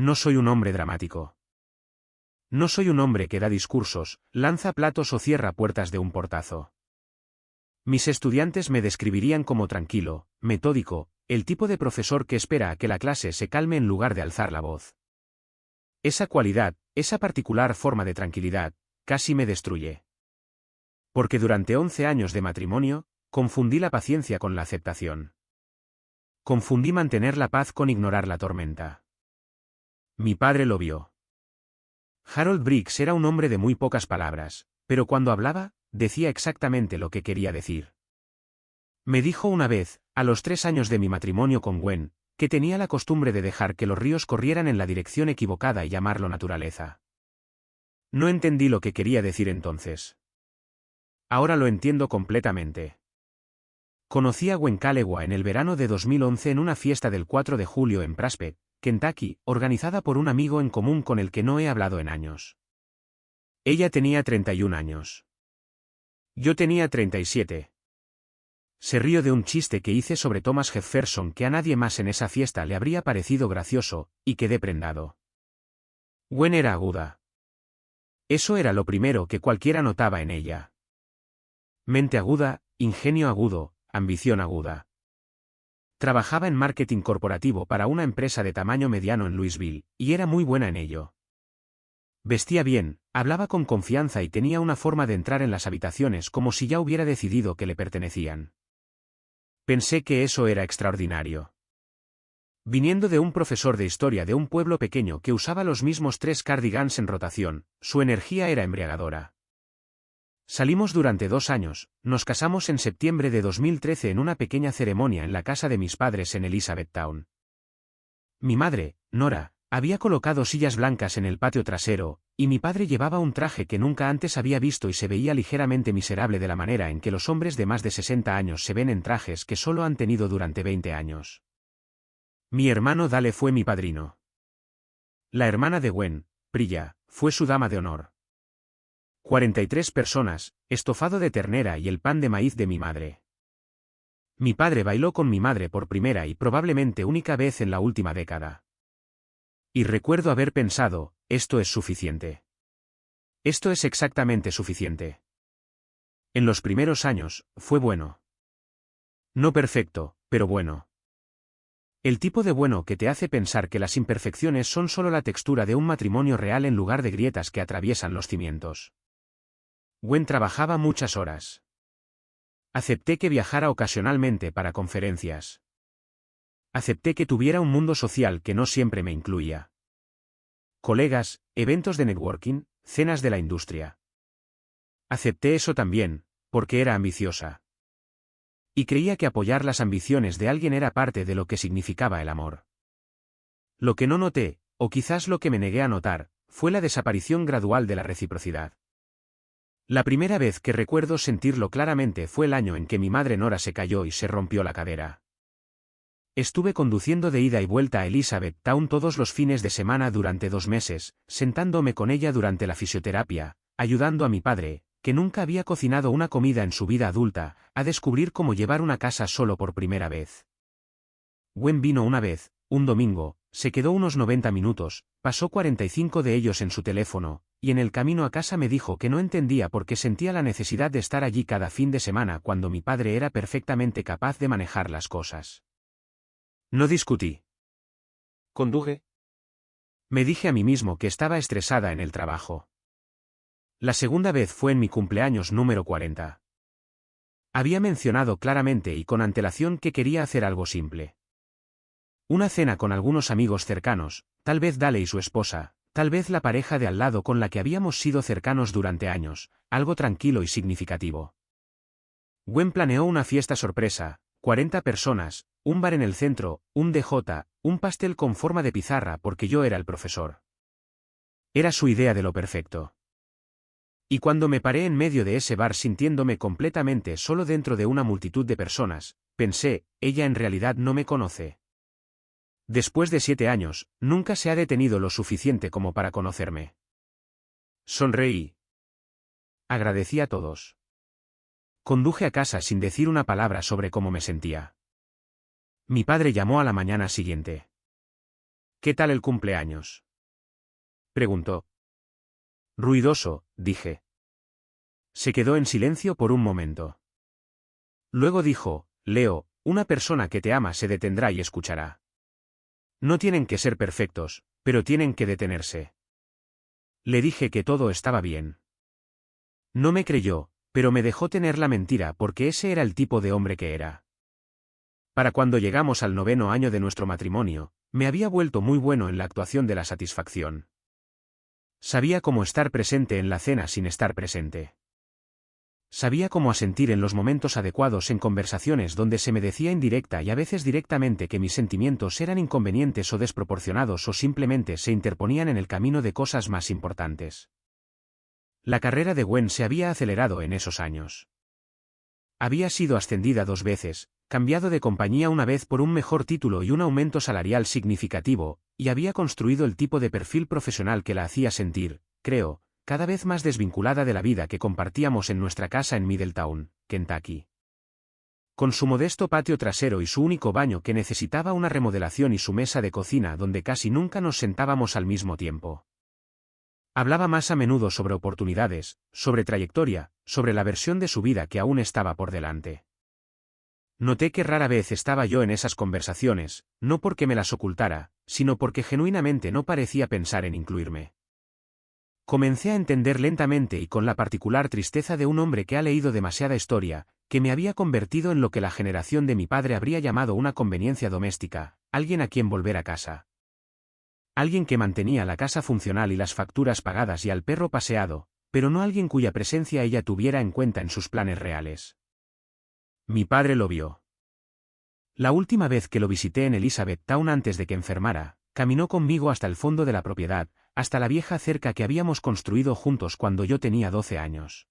No soy un hombre dramático. No soy un hombre que da discursos, lanza platos o cierra puertas de un portazo. Mis estudiantes me describirían como tranquilo, metódico, el tipo de profesor que espera a que la clase se calme en lugar de alzar la voz. Esa cualidad, esa particular forma de tranquilidad, casi me destruye. Porque durante 11 años de matrimonio, Confundí la paciencia con la aceptación. Confundí mantener la paz con ignorar la tormenta. Mi padre lo vio. Harold Briggs era un hombre de muy pocas palabras, pero cuando hablaba, decía exactamente lo que quería decir. Me dijo una vez, a los 3 años de mi matrimonio con Gwen, que tenía la costumbre de dejar que los ríos corrieran en la dirección equivocada y llamarlo naturaleza. No entendí lo que quería decir entonces. Ahora lo entiendo completamente. Conocí a Gwen Kalewa en el verano de 2011 en una fiesta del 4 de julio en Prospect, Kentucky, organizada por un amigo en común con el que no he hablado en años. Ella tenía 31 años. Yo tenía 37. Se rió de un chiste que hice sobre Thomas Jefferson que a nadie más en esa fiesta le habría parecido gracioso, y quedé prendado. Gwen era aguda. Eso era lo primero que cualquiera notaba en ella. Mente aguda, ingenio agudo, ambición aguda. Trabajaba en marketing corporativo para una empresa de tamaño mediano en Louisville, y era muy buena en ello. Vestía bien, hablaba con confianza y tenía una forma de entrar en las habitaciones como si ya hubiera decidido que le pertenecían. Pensé que eso era extraordinario. Viniendo de un profesor de historia de un pueblo pequeño que usaba los mismos 3 cardigans en rotación, su energía era embriagadora. Salimos durante 2 años, nos casamos en septiembre de 2013 en una pequeña ceremonia en la casa de mis padres en Elizabethtown. Mi madre, Nora, había colocado sillas blancas en el patio trasero, y mi padre llevaba un traje que nunca antes había visto y se veía ligeramente miserable de la manera en que los hombres de más de 60 años se ven en trajes que solo han tenido durante 20 años. Mi hermano Dale fue mi padrino. La hermana de Gwen, Priya, fue su dama de honor. 43 personas, estofado de ternera y el pan de maíz de mi madre. Mi padre bailó con mi madre por primera y probablemente única vez en la última década. Y recuerdo haber pensado, esto es suficiente. Esto es exactamente suficiente. En los primeros años, fue bueno. No perfecto, pero bueno. El tipo de bueno que te hace pensar que las imperfecciones son solo la textura de un matrimonio real en lugar de grietas que atraviesan los cimientos. Gwen trabajaba muchas horas. Acepté que viajara ocasionalmente para conferencias. Acepté que tuviera un mundo social que no siempre me incluía. Colegas, eventos de networking, cenas de la industria. Acepté eso también, porque era ambiciosa. Y creía que apoyar las ambiciones de alguien era parte de lo que significaba el amor. Lo que no noté, o quizás lo que me negué a notar, fue la desaparición gradual de la reciprocidad. La primera vez que recuerdo sentirlo claramente fue el año en que mi madre Nora se cayó y se rompió la cadera. Estuve conduciendo de ida y vuelta a Elizabethtown todos los fines de semana durante 2 meses, sentándome con ella durante la fisioterapia, ayudando a mi padre, que nunca había cocinado una comida en su vida adulta, a descubrir cómo llevar una casa solo por primera vez. Gwen vino una vez, un domingo, se quedó unos 90 minutos, pasó 45 de ellos en su teléfono, y en el camino a casa me dijo que no entendía por qué sentía la necesidad de estar allí cada fin de semana cuando mi padre era perfectamente capaz de manejar las cosas. No discutí. Conduje. Me dije a mí mismo que estaba estresada en el trabajo. La segunda vez fue en mi cumpleaños número 40. Había mencionado claramente y con antelación que quería hacer algo simple. Una cena con algunos amigos cercanos, tal vez Dale y su esposa, tal vez la pareja de al lado con la que habíamos sido cercanos durante años, algo tranquilo y significativo. Gwen planeó una fiesta sorpresa, 40 personas, un bar en el centro, un DJ, un pastel con forma de pizarra porque yo era el profesor. Era su idea de lo perfecto. Y cuando me paré en medio de ese bar sintiéndome completamente solo dentro de una multitud de personas, pensé, ella en realidad no me conoce. Después de 7 años, nunca se ha detenido lo suficiente como para conocerme. Sonreí. Agradecí a todos. Conduje a casa sin decir una palabra sobre cómo me sentía. Mi padre llamó a la mañana siguiente. ¿Qué tal el cumpleaños?, preguntó. Ruidoso, dije. Se quedó en silencio por un momento. Luego dijo, Leo, una persona que te ama se detendrá y escuchará. No tienen que ser perfectos, pero tienen que detenerse. Le dije que todo estaba bien. No me creyó, Pero me dejó tener la mentira porque ese era el tipo de hombre que era. Para cuando llegamos al 9º año de nuestro matrimonio, me había vuelto muy bueno en la actuación de la satisfacción. Sabía cómo estar presente en la cena sin estar presente. Sabía cómo asentir en los momentos adecuados en conversaciones donde se me decía indirecta y a veces directamente que mis sentimientos eran inconvenientes o desproporcionados o simplemente se interponían en el camino de cosas más importantes. La carrera de Gwen se había acelerado en esos años. Había sido ascendida 2 veces, cambiado de compañía una vez por un mejor título y un aumento salarial significativo, y había construido el tipo de perfil profesional que la hacía sentir, creo, cada vez más desvinculada de la vida que compartíamos en nuestra casa en Middletown, Kentucky. Con su modesto patio trasero y su único baño que necesitaba una remodelación y su mesa de cocina donde casi nunca nos sentábamos al mismo tiempo. Hablaba más a menudo sobre oportunidades, sobre trayectoria, sobre la versión de su vida que aún estaba por delante. Noté que rara vez estaba yo en esas conversaciones, no porque me las ocultara, sino porque genuinamente no parecía pensar en incluirme. Comencé a entender lentamente y con la particular tristeza de un hombre que ha leído demasiada historia, que me había convertido en lo que la generación de mi padre habría llamado una conveniencia doméstica, alguien a quien volver a casa. Alguien que mantenía la casa funcional y las facturas pagadas y al perro paseado, pero no alguien cuya presencia ella tuviera en cuenta en sus planes reales. Mi padre lo vio. La última vez que lo visité en Elizabethtown antes de que enfermara, caminó conmigo hasta el fondo de la propiedad, hasta la vieja cerca que habíamos construido juntos cuando yo tenía 12 años.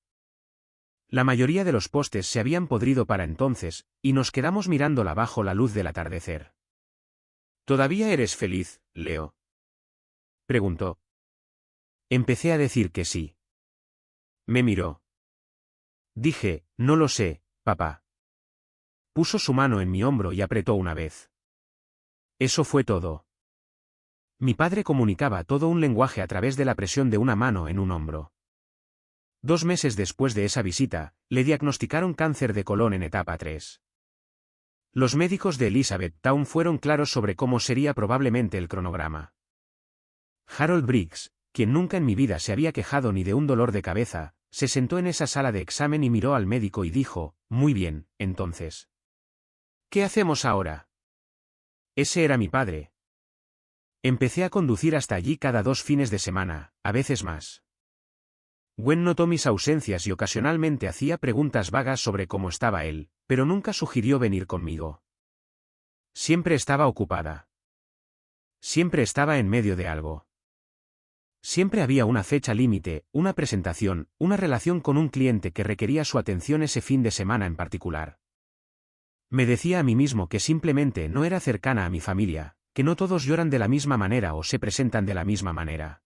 La mayoría de los postes se habían podrido para entonces, y nos quedamos mirándola bajo la luz del atardecer. ¿Todavía eres feliz, Leo?, preguntó. Empecé a decir que sí. Me miró. Dije, no lo sé, papá. Puso su mano en mi hombro y apretó una vez. Eso fue todo. Mi padre comunicaba todo un lenguaje a través de la presión de una mano en un hombro. 2 meses después de esa visita, le diagnosticaron cáncer de colon en etapa 3. Los médicos de Elizabethtown fueron claros sobre cómo sería probablemente el cronograma. Harold Briggs, quien nunca en mi vida se había quejado ni de un dolor de cabeza, se sentó en esa sala de examen y miró al médico y dijo, muy bien, entonces. ¿Qué hacemos ahora? Ese era mi padre. Empecé a conducir hasta allí cada 2 fines de semana, a veces más. Gwen notó mis ausencias y ocasionalmente hacía preguntas vagas sobre cómo estaba él, pero nunca sugirió venir conmigo. Siempre estaba ocupada. Siempre estaba en medio de algo. Siempre había una fecha límite, una presentación, una relación con un cliente que requería su atención ese fin de semana en particular. Me decía a mí mismo que simplemente no era cercana a mi familia, que no todos lloran de la misma manera o se presentan de la misma manera.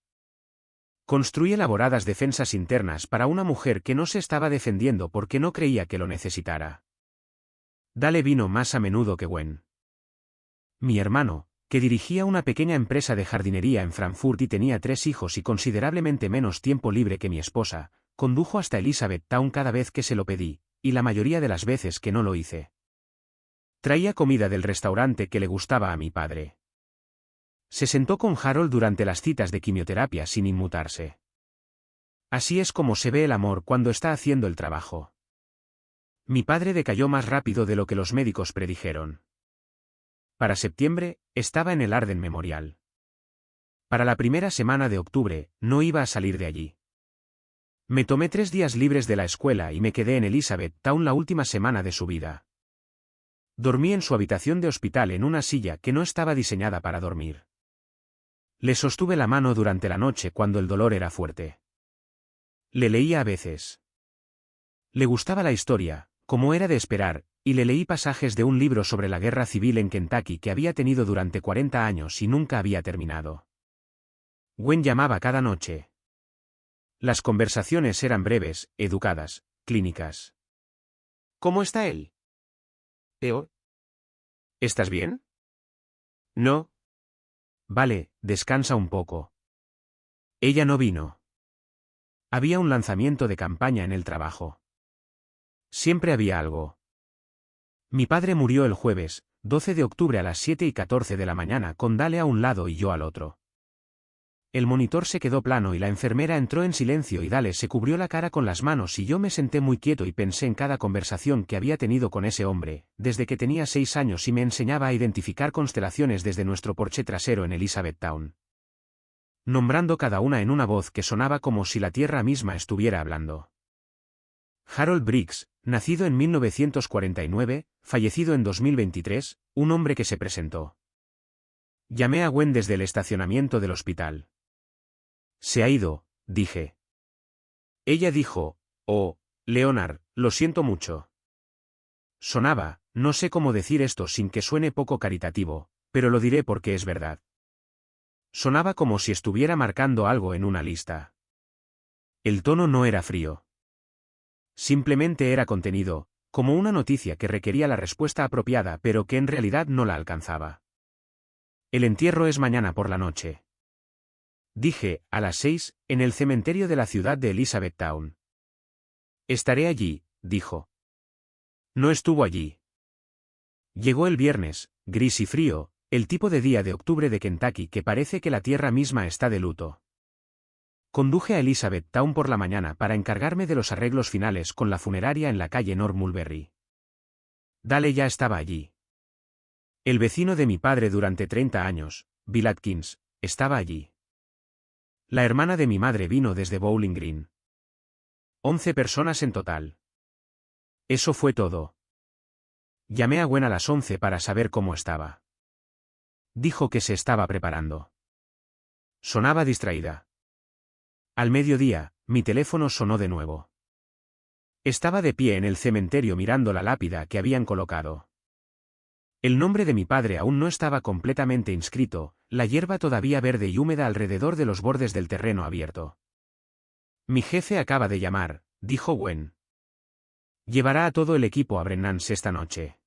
Construí elaboradas defensas internas para una mujer que no se estaba defendiendo porque no creía que lo necesitara. Dale vino más a menudo que Gwen. Mi hermano, que dirigía una pequeña empresa de jardinería en Frankfurt y tenía 3 hijos y considerablemente menos tiempo libre que mi esposa, condujo hasta Elizabethtown cada vez que se lo pedí, y la mayoría de las veces que no lo hice. Traía comida del restaurante que le gustaba a mi padre. Se sentó con Harold durante las citas de quimioterapia sin inmutarse. Así es como se ve el amor cuando está haciendo el trabajo. Mi padre decayó más rápido de lo que los médicos predijeron. Para septiembre, estaba en el Arden Memorial. Para la primera semana de octubre, no iba a salir de allí. Me tomé 3 días libres de la escuela y me quedé en Elizabethtown la última semana de su vida. Dormí en su habitación de hospital en una silla que no estaba diseñada para dormir. Le sostuve la mano durante la noche cuando el dolor era fuerte. Le leía a veces. Le gustaba la historia, como era de esperar, y le leí pasajes de un libro sobre la guerra civil en Kentucky que había tenido durante 40 años y nunca había terminado. Gwen llamaba cada noche. Las conversaciones eran breves, educadas, clínicas. ¿Cómo está él? Peor. ¿Estás bien? No. Vale, descansa un poco. Ella no vino. Había un lanzamiento de campaña en el trabajo. Siempre había algo. Mi padre murió el jueves, 12 de octubre a las 7:14 de la mañana con Dale a un lado y yo al otro. El monitor se quedó plano y la enfermera entró en silencio y Dale se cubrió la cara con las manos y yo me senté muy quieto y pensé en cada conversación que había tenido con ese hombre, desde que tenía 6 años y me enseñaba a identificar constelaciones desde nuestro porche trasero en Elizabethtown. Nombrando cada una en una voz que sonaba como si la tierra misma estuviera hablando. Harold Briggs, nacido en 1949, fallecido en 2023, un hombre que se presentó. Llamé a Gwen desde el estacionamiento del hospital. Se ha ido, dije. Ella dijo, oh, Leonard, lo siento mucho. Sonaba, no sé cómo decir esto sin que suene poco caritativo, pero lo diré porque es verdad. Sonaba como si estuviera marcando algo en una lista. El tono no era frío. Simplemente era contenido, como una noticia que requería la respuesta apropiada pero que en realidad no la alcanzaba. El entierro es mañana por la noche. Dije, a las 6, en el cementerio de la ciudad de Elizabethtown. Estaré allí, dijo. No estuvo allí. Llegó el viernes, gris y frío, el tipo de día de octubre de Kentucky que parece que la tierra misma está de luto. Conduje a Elizabethtown por la mañana para encargarme de los arreglos finales con la funeraria en la calle North Mulberry. Dale ya estaba allí. El vecino de mi padre durante 30 años, Bill Atkins, estaba allí. La hermana de mi madre vino desde Bowling Green. 11 personas en total. Eso fue todo. Llamé a Gwen a las 11 para saber cómo estaba. Dijo que se estaba preparando. Sonaba distraída. Al mediodía, mi teléfono sonó de nuevo. Estaba de pie en el cementerio mirando la lápida que habían colocado. El nombre de mi padre aún no estaba completamente inscrito, la hierba todavía verde y húmeda alrededor de los bordes del terreno abierto. Mi jefe acaba de llamar, dijo Gwen. Llevará a todo el equipo a Brennan's esta noche.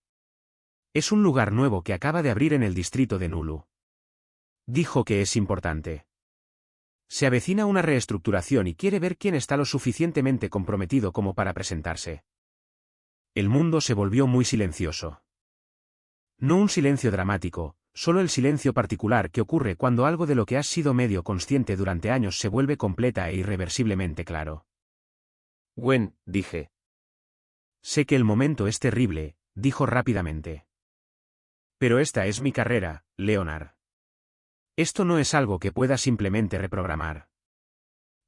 Es un lugar nuevo que acaba de abrir en el distrito de Nulu. Dijo que es importante. Se avecina una reestructuración y quiere ver quién está lo suficientemente comprometido como para presentarse. El mundo se volvió muy silencioso. No un silencio dramático, solo el silencio particular que ocurre cuando algo de lo que has sido medio consciente durante años se vuelve completa e irreversiblemente claro. Gwen, dije. Sé que el momento es terrible, dijo rápidamente. Pero esta es mi carrera, Leonard. Esto no es algo que pueda simplemente reprogramar.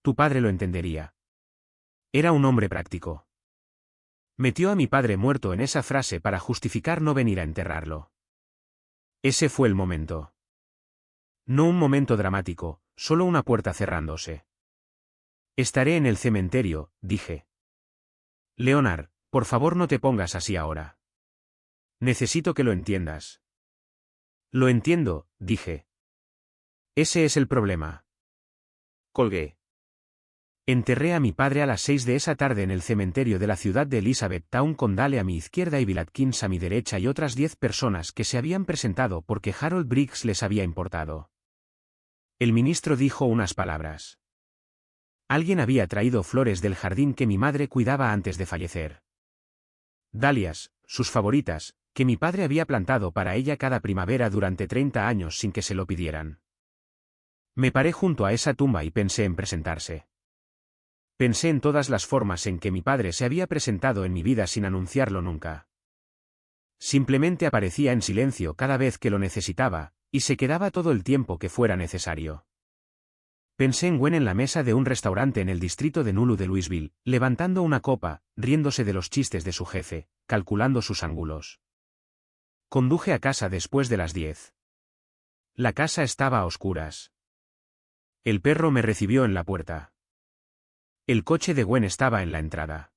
Tu padre lo entendería. Era un hombre práctico. Metió a mi padre muerto en esa frase para justificar no venir a enterrarlo. Ese fue el momento. No un momento dramático, solo una puerta cerrándose. Estaré en el cementerio, dije. Leonard, por favor no te pongas así ahora. Necesito que lo entiendas. Lo entiendo, dije. Ese es el problema. Colgué. Enterré a mi padre a las 6 de esa tarde en el cementerio de la ciudad de Elizabethtown con Dale a mi izquierda y Bill Atkins a mi derecha y otras 10 personas que se habían presentado porque Harold Briggs les había importado. El ministro dijo unas palabras. Alguien había traído flores del jardín que mi madre cuidaba antes de fallecer. Dalias, sus favoritas, que mi padre había plantado para ella cada primavera durante 30 años sin que se lo pidieran. Me paré junto a esa tumba y pensé en presentarse. Pensé en todas las formas en que mi padre se había presentado en mi vida sin anunciarlo nunca. Simplemente aparecía en silencio cada vez que lo necesitaba, y se quedaba todo el tiempo que fuera necesario. Pensé en Gwen en la mesa de un restaurante en el distrito de Nulu de Louisville, levantando una copa, riéndose de los chistes de su jefe, calculando sus ángulos. Conduje a casa después de las 10. La casa estaba a oscuras. El perro me recibió en la puerta. El coche de Gwen estaba en la entrada.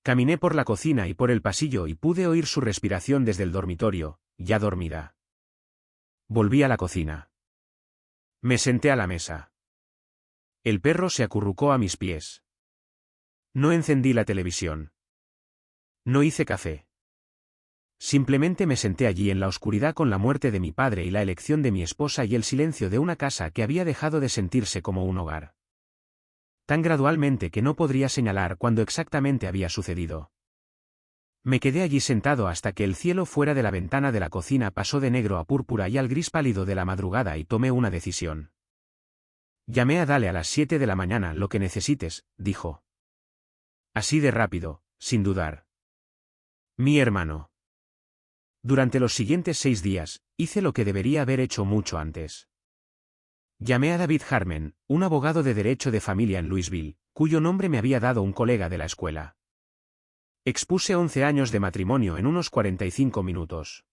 Caminé por la cocina y por el pasillo y pude oír su respiración desde el dormitorio, ya dormida. Volví a la cocina. Me senté a la mesa. El perro se acurrucó a mis pies. No encendí la televisión. No hice café. Simplemente me senté allí en la oscuridad con la muerte de mi padre y la elección de mi esposa y el silencio de una casa que había dejado de sentirse como un hogar. Tan gradualmente que no podría señalar cuándo exactamente había sucedido. Me quedé allí sentado hasta que el cielo fuera de la ventana de la cocina pasó de negro a púrpura y al gris pálido de la madrugada y tomé una decisión. Llamé a Dale a las 7 de la mañana, lo que necesites, dijo. Así de rápido, sin dudar. Mi hermano. Durante los siguientes 6 días, hice lo que debería haber hecho mucho antes. Llamé a David Harmon, un abogado de derecho de familia en Louisville, cuyo nombre me había dado un colega de la escuela. Expuse 11 años de matrimonio en unos 45 minutos.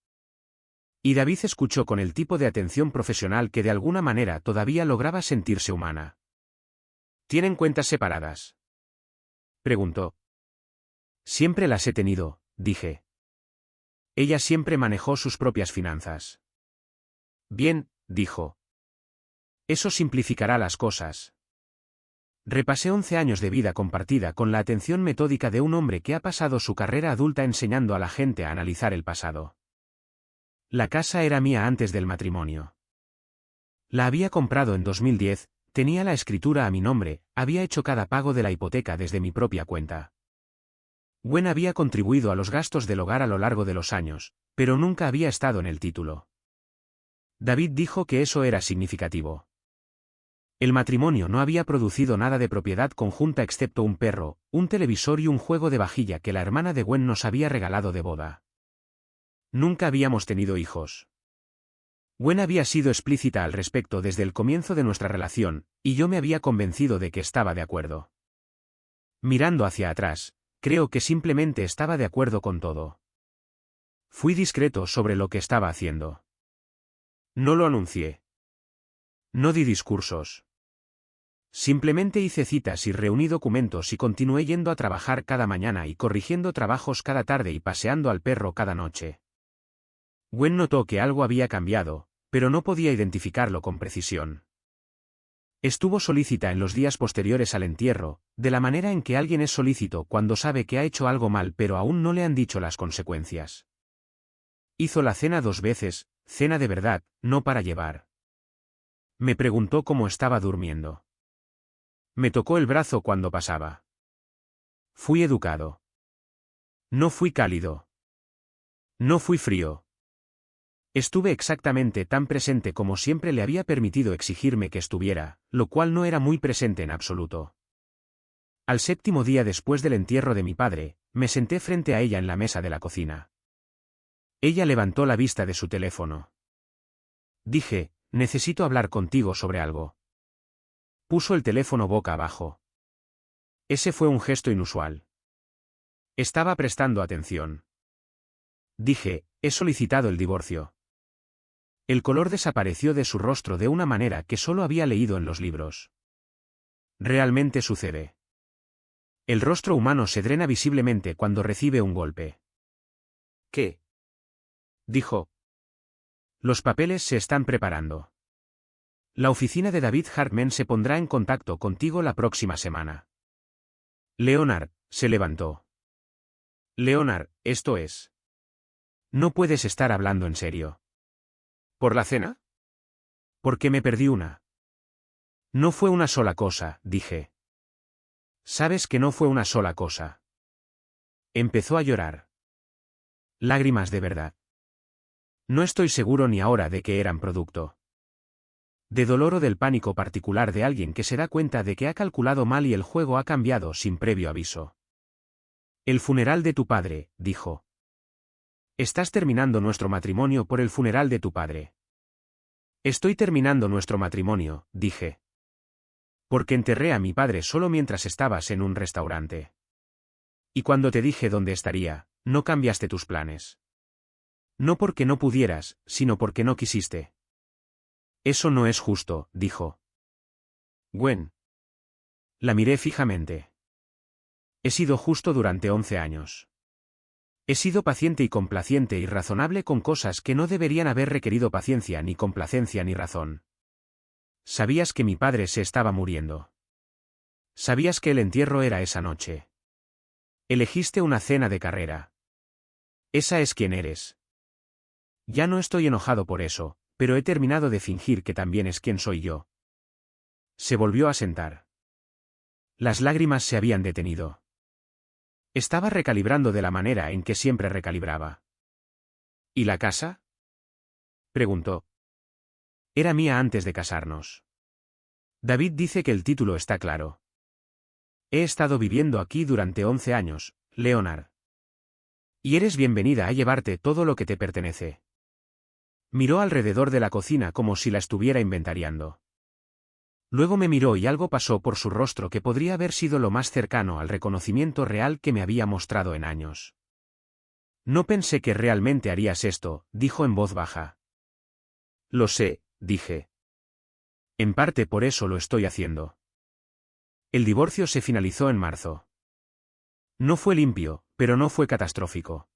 Y David escuchó con el tipo de atención profesional que de alguna manera todavía lograba sentirse humana. ¿Tienen cuentas separadas?, preguntó. Siempre las he tenido, dije. Ella siempre manejó sus propias finanzas. Bien, dijo. Eso simplificará las cosas. Repasé 11 años de vida compartida con la atención metódica de un hombre que ha pasado su carrera adulta enseñando a la gente a analizar el pasado. La casa era mía antes del matrimonio. La había comprado en 2010, tenía la escritura a mi nombre, había hecho cada pago de la hipoteca desde mi propia cuenta. Gwen había contribuido a los gastos del hogar a lo largo de los años, pero nunca había estado en el título. David dijo que eso era significativo. El matrimonio no había producido nada de propiedad conjunta excepto un perro, un televisor y un juego de vajilla que la hermana de Gwen nos había regalado de boda. Nunca habíamos tenido hijos. Gwen había sido explícita al respecto desde el comienzo de nuestra relación, y yo me había convencido de que estaba de acuerdo. Mirando hacia atrás, creo que simplemente estaba de acuerdo con todo. Fui discreto sobre lo que estaba haciendo. No lo anuncié. No di discursos. Simplemente hice citas y reuní documentos y continué yendo a trabajar cada mañana y corrigiendo trabajos cada tarde y paseando al perro cada noche. Gwen notó que algo había cambiado, pero no podía identificarlo con precisión. Estuvo solícita en los días posteriores al entierro, de la manera en que alguien es solícito cuando sabe que ha hecho algo mal pero aún no le han dicho las consecuencias. Hizo la cena 2 veces, cena de verdad, no para llevar. Me preguntó cómo estaba durmiendo. Me tocó el brazo cuando pasaba. Fui educado. No fui cálido. No fui frío. Estuve exactamente tan presente como siempre le había permitido exigirme que estuviera, lo cual no era muy presente en absoluto. Al 7º día después del entierro de mi padre, me senté frente a ella en la mesa de la cocina. Ella levantó la vista de su teléfono. Dije, necesito hablar contigo sobre algo. Puso el teléfono boca abajo. Ese fue un gesto inusual. Estaba prestando atención. Dije, he solicitado el divorcio. El color desapareció de su rostro de una manera que solo había leído en los libros. Realmente sucede. El rostro humano se drena visiblemente cuando recibe un golpe. ¿Qué?, dijo. Los papeles se están preparando. La oficina de David Hartman se pondrá en contacto contigo la próxima semana. Leonard se levantó. Leonard, esto es. No puedes estar hablando en serio. ¿Por la cena? Porque me perdí una. No fue una sola cosa, dije. Sabes que no fue una sola cosa. Empezó a llorar. Lágrimas de verdad. No estoy seguro ni ahora de que eran producto de dolor o del pánico particular de alguien que se da cuenta de que ha calculado mal y el juego ha cambiado sin previo aviso. El funeral de tu padre, dijo. Estás terminando nuestro matrimonio por el funeral de tu padre. Estoy terminando nuestro matrimonio, dije. Porque enterré a mi padre solo mientras estabas en un restaurante. Y cuando te dije dónde estaría, no cambiaste tus planes. No porque no pudieras, sino porque no quisiste. Eso no es justo, dijo. Gwen. La miré fijamente. He sido justo durante 11 años. He sido paciente y complaciente y razonable con cosas que no deberían haber requerido paciencia ni complacencia ni razón. Sabías que mi padre se estaba muriendo. Sabías que el entierro era esa noche. Elegiste una cena de carrera. Esa es quien eres. Ya no estoy enojado por eso, pero he terminado de fingir que también es quien soy yo. Se volvió a sentar. Las lágrimas se habían detenido. Estaba recalibrando de la manera en que siempre recalibraba. ¿Y la casa?, preguntó. Era mía antes de casarnos. David dice que el título está claro. He estado viviendo aquí durante 11 años, Leonard. Y eres bienvenida a llevarte todo lo que te pertenece. Miró alrededor de la cocina como si la estuviera inventariando. Luego me miró y algo pasó por su rostro que podría haber sido lo más cercano al reconocimiento real que me había mostrado en años. No pensé que realmente harías esto, dijo en voz baja. Lo sé, dije. En parte por eso lo estoy haciendo. El divorcio se finalizó en marzo. No fue limpio, pero no fue catastrófico.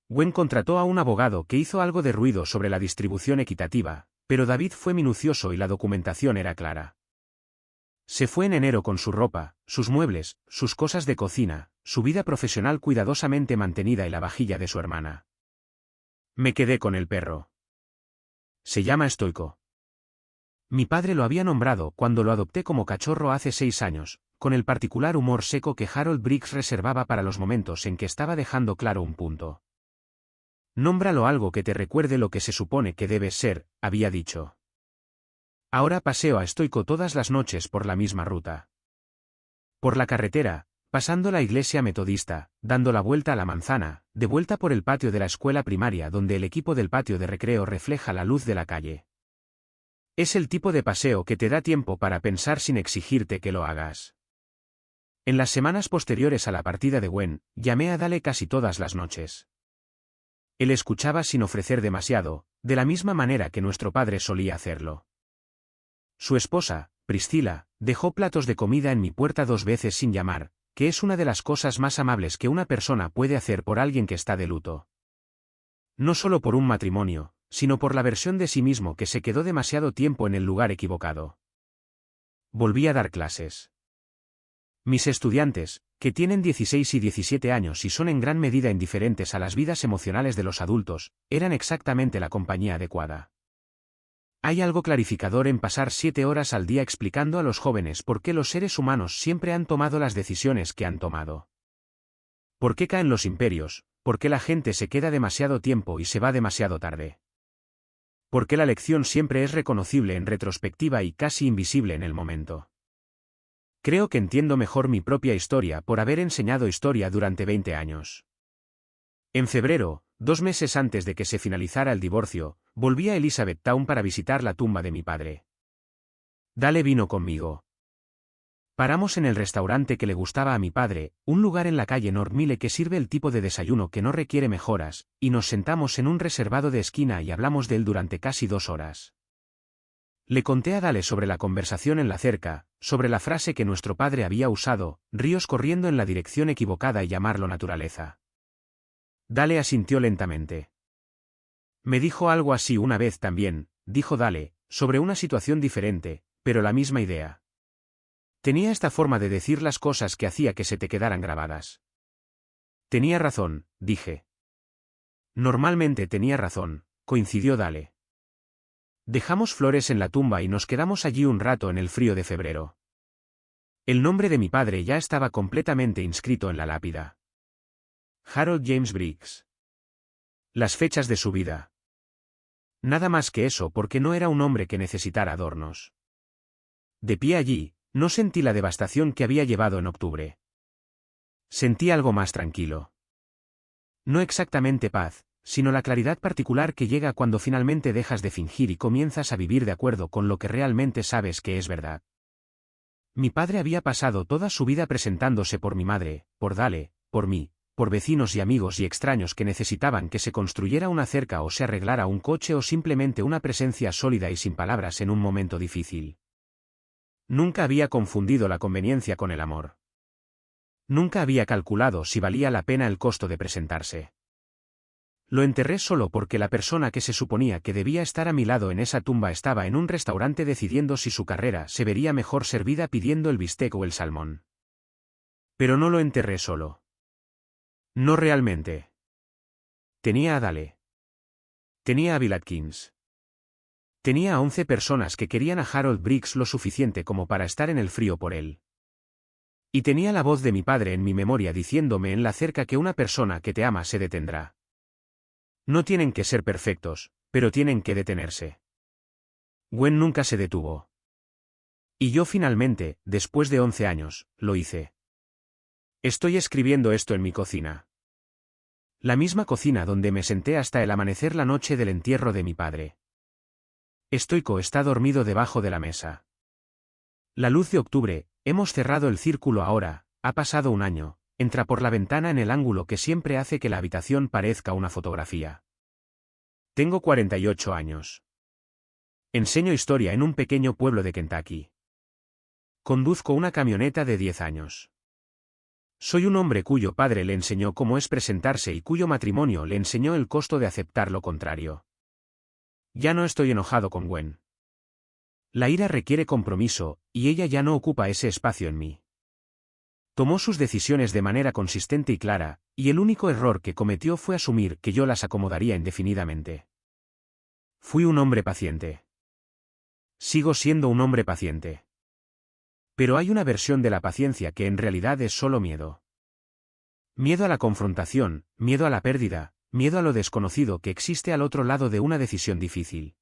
Gwen contrató a un abogado que hizo algo de ruido sobre la distribución equitativa, pero David fue minucioso y la documentación era clara. Se fue en enero con su ropa, sus muebles, sus cosas de cocina, su vida profesional cuidadosamente mantenida y la vajilla de su hermana. Me quedé con el perro. Se llama Stoico. Mi padre lo había nombrado cuando lo adopté como cachorro hace 6 años, con el particular humor seco que Harold Briggs reservaba para los momentos en que estaba dejando claro un punto. Nómbralo algo que te recuerde lo que se supone que debes ser, había dicho. Ahora paseo a Stoico todas las noches por la misma ruta. Por la carretera, pasando la iglesia metodista, dando la vuelta a la manzana, de vuelta por el patio de la escuela primaria donde el equipo del patio de recreo refleja la luz de la calle. Es el tipo de paseo que te da tiempo para pensar sin exigirte que lo hagas. En las semanas posteriores a la partida de Gwen, llamé a Dale casi todas las noches. Él escuchaba sin ofrecer demasiado, de la misma manera que nuestro padre solía hacerlo. Su esposa, Priscilla, dejó platos de comida en mi puerta 2 veces sin llamar, que es una de las cosas más amables que una persona puede hacer por alguien que está de luto. No solo por un matrimonio, sino por la versión de sí mismo que se quedó demasiado tiempo en el lugar equivocado. Volví a dar clases. Mis estudiantes, que tienen 16 y 17 años y son en gran medida indiferentes a las vidas emocionales de los adultos, eran exactamente la compañía adecuada. Hay algo clarificador en pasar 7 horas al día explicando a los jóvenes por qué los seres humanos siempre han tomado las decisiones que han tomado. ¿Por qué caen los imperios? ¿Por qué la gente se queda demasiado tiempo y se va demasiado tarde? ¿Por qué la lección siempre es reconocible en retrospectiva y casi invisible en el momento? Creo que entiendo mejor mi propia historia por haber enseñado historia durante 20 años. En febrero, 2 meses antes de que se finalizara el divorcio, volví a Elizabethtown para visitar la tumba de mi padre. Dale vino conmigo. Paramos en el restaurante que le gustaba a mi padre, un lugar en la calle North Mile que sirve el tipo de desayuno que no requiere mejoras, y nos sentamos en un reservado de esquina y hablamos de él durante casi 2 horas. Le conté a Dale sobre la conversación en la cerca, sobre la frase que nuestro padre había usado, ríos corriendo en la dirección equivocada y llamarlo naturaleza. Dale asintió lentamente. Me dijo algo así una vez también, dijo Dale, sobre una situación diferente, pero la misma idea. Tenía esta forma de decir las cosas que hacía que se te quedaran grabadas. Tenía razón, dije. Normalmente tenía razón, coincidió Dale. Dejamos flores en la tumba y nos quedamos allí un rato en el frío de febrero. El nombre de mi padre ya estaba completamente inscrito en la lápida. Harold James Briggs. Las fechas de su vida. Nada más que eso porque no era un hombre que necesitara adornos. De pie allí, no sentí la devastación que había llevado en octubre. Sentí algo más tranquilo. No exactamente paz, sino la claridad particular que llega cuando finalmente dejas de fingir y comienzas a vivir de acuerdo con lo que realmente sabes que es verdad. Mi padre había pasado toda su vida presentándose por mi madre, por Dale, por mí, por vecinos y amigos y extraños que necesitaban que se construyera una cerca o se arreglara un coche o simplemente una presencia sólida y sin palabras en un momento difícil. Nunca había confundido la conveniencia con el amor. Nunca había calculado si valía la pena el costo de presentarse. Lo enterré solo porque la persona que se suponía que debía estar a mi lado en esa tumba estaba en un restaurante decidiendo si su carrera se vería mejor servida pidiendo el bistec o el salmón. Pero no lo enterré solo. No realmente. Tenía a Dale. Tenía a Bill Atkins. Tenía a 11 personas que querían a Harold Briggs lo suficiente como para estar en el frío por él. Y tenía la voz de mi padre en mi memoria diciéndome en la cerca que una persona que te ama se detendrá. No tienen que ser perfectos, pero tienen que detenerse. Gwen nunca se detuvo. Y yo finalmente, después de 11 años, lo hice. Estoy escribiendo esto en mi cocina. La misma cocina donde me senté hasta el amanecer la noche del entierro de mi padre. Stoico está dormido debajo de la mesa. La luz de octubre, hemos cerrado el círculo ahora, ha pasado un año, entra por la ventana en el ángulo que siempre hace que la habitación parezca una fotografía. Tengo 48 años. Enseño historia en un pequeño pueblo de Kentucky. Conduzco una camioneta de 10 años. Soy un hombre cuyo padre le enseñó cómo es presentarse y cuyo matrimonio le enseñó el costo de aceptar lo contrario. Ya no estoy enojado con Gwen. La ira requiere compromiso, y ella ya no ocupa ese espacio en mí. Tomó sus decisiones de manera consistente y clara, y el único error que cometió fue asumir que yo las acomodaría indefinidamente. Fui un hombre paciente. Sigo siendo un hombre paciente. Pero hay una versión de la paciencia que en realidad es solo miedo. Miedo a la confrontación, miedo a la pérdida, miedo a lo desconocido que existe al otro lado de una decisión difícil.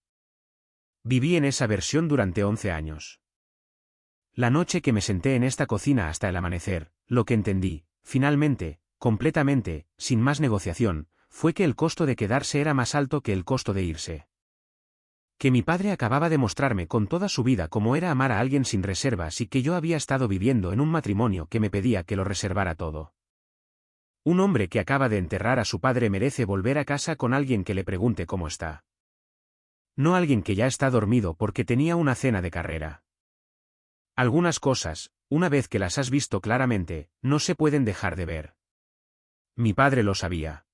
Viví en esa versión durante 11 años. La noche que me senté en esta cocina hasta el amanecer, lo que entendí, finalmente, completamente, sin más negociación, fue que el costo de quedarse era más alto que el costo de irse. Que mi padre acababa de mostrarme con toda su vida cómo era amar a alguien sin reservas y que yo había estado viviendo en un matrimonio que me pedía que lo reservara todo. Un hombre que acaba de enterrar a su padre merece volver a casa con alguien que le pregunte cómo está. No alguien que ya está dormido porque tenía una cena de carrera. Algunas cosas, una vez que las has visto claramente, no se pueden dejar de ver. Mi padre lo sabía.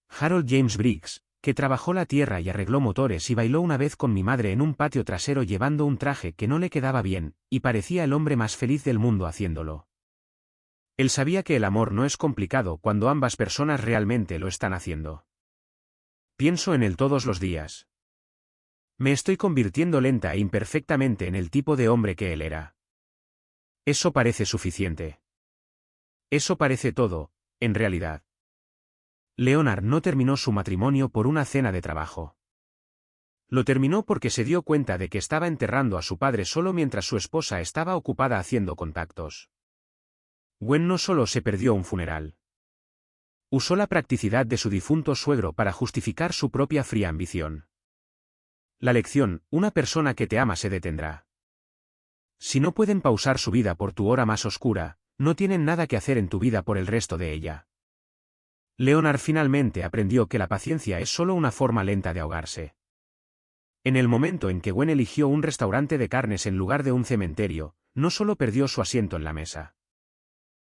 Harold James Briggs, que trabajó la tierra y arregló motores y bailó una vez con mi madre en un patio trasero llevando un traje que no le quedaba bien, y parecía el hombre más feliz del mundo haciéndolo. Él sabía que el amor no es complicado cuando ambas personas realmente lo están haciendo. Pienso en él todos los días. Me estoy convirtiendo lenta e imperfectamente en el tipo de hombre que él era. Eso parece suficiente. Eso parece todo, en realidad. Leonard no terminó su matrimonio por una cena de trabajo. Lo terminó porque se dio cuenta de que estaba enterrando a su padre solo mientras su esposa estaba ocupada haciendo contactos. Gwen no solo se perdió un funeral. Usó la practicidad de su difunto suegro para justificar su propia fría ambición. La lección, una persona que te ama se detendrá. Si no pueden pausar su vida por tu hora más oscura, no tienen nada que hacer en tu vida por el resto de ella. Leonard finalmente aprendió que la paciencia es solo una forma lenta de ahogarse. En el momento en que Gwen eligió un restaurante de carnes en lugar de un cementerio, no solo perdió su asiento en la mesa.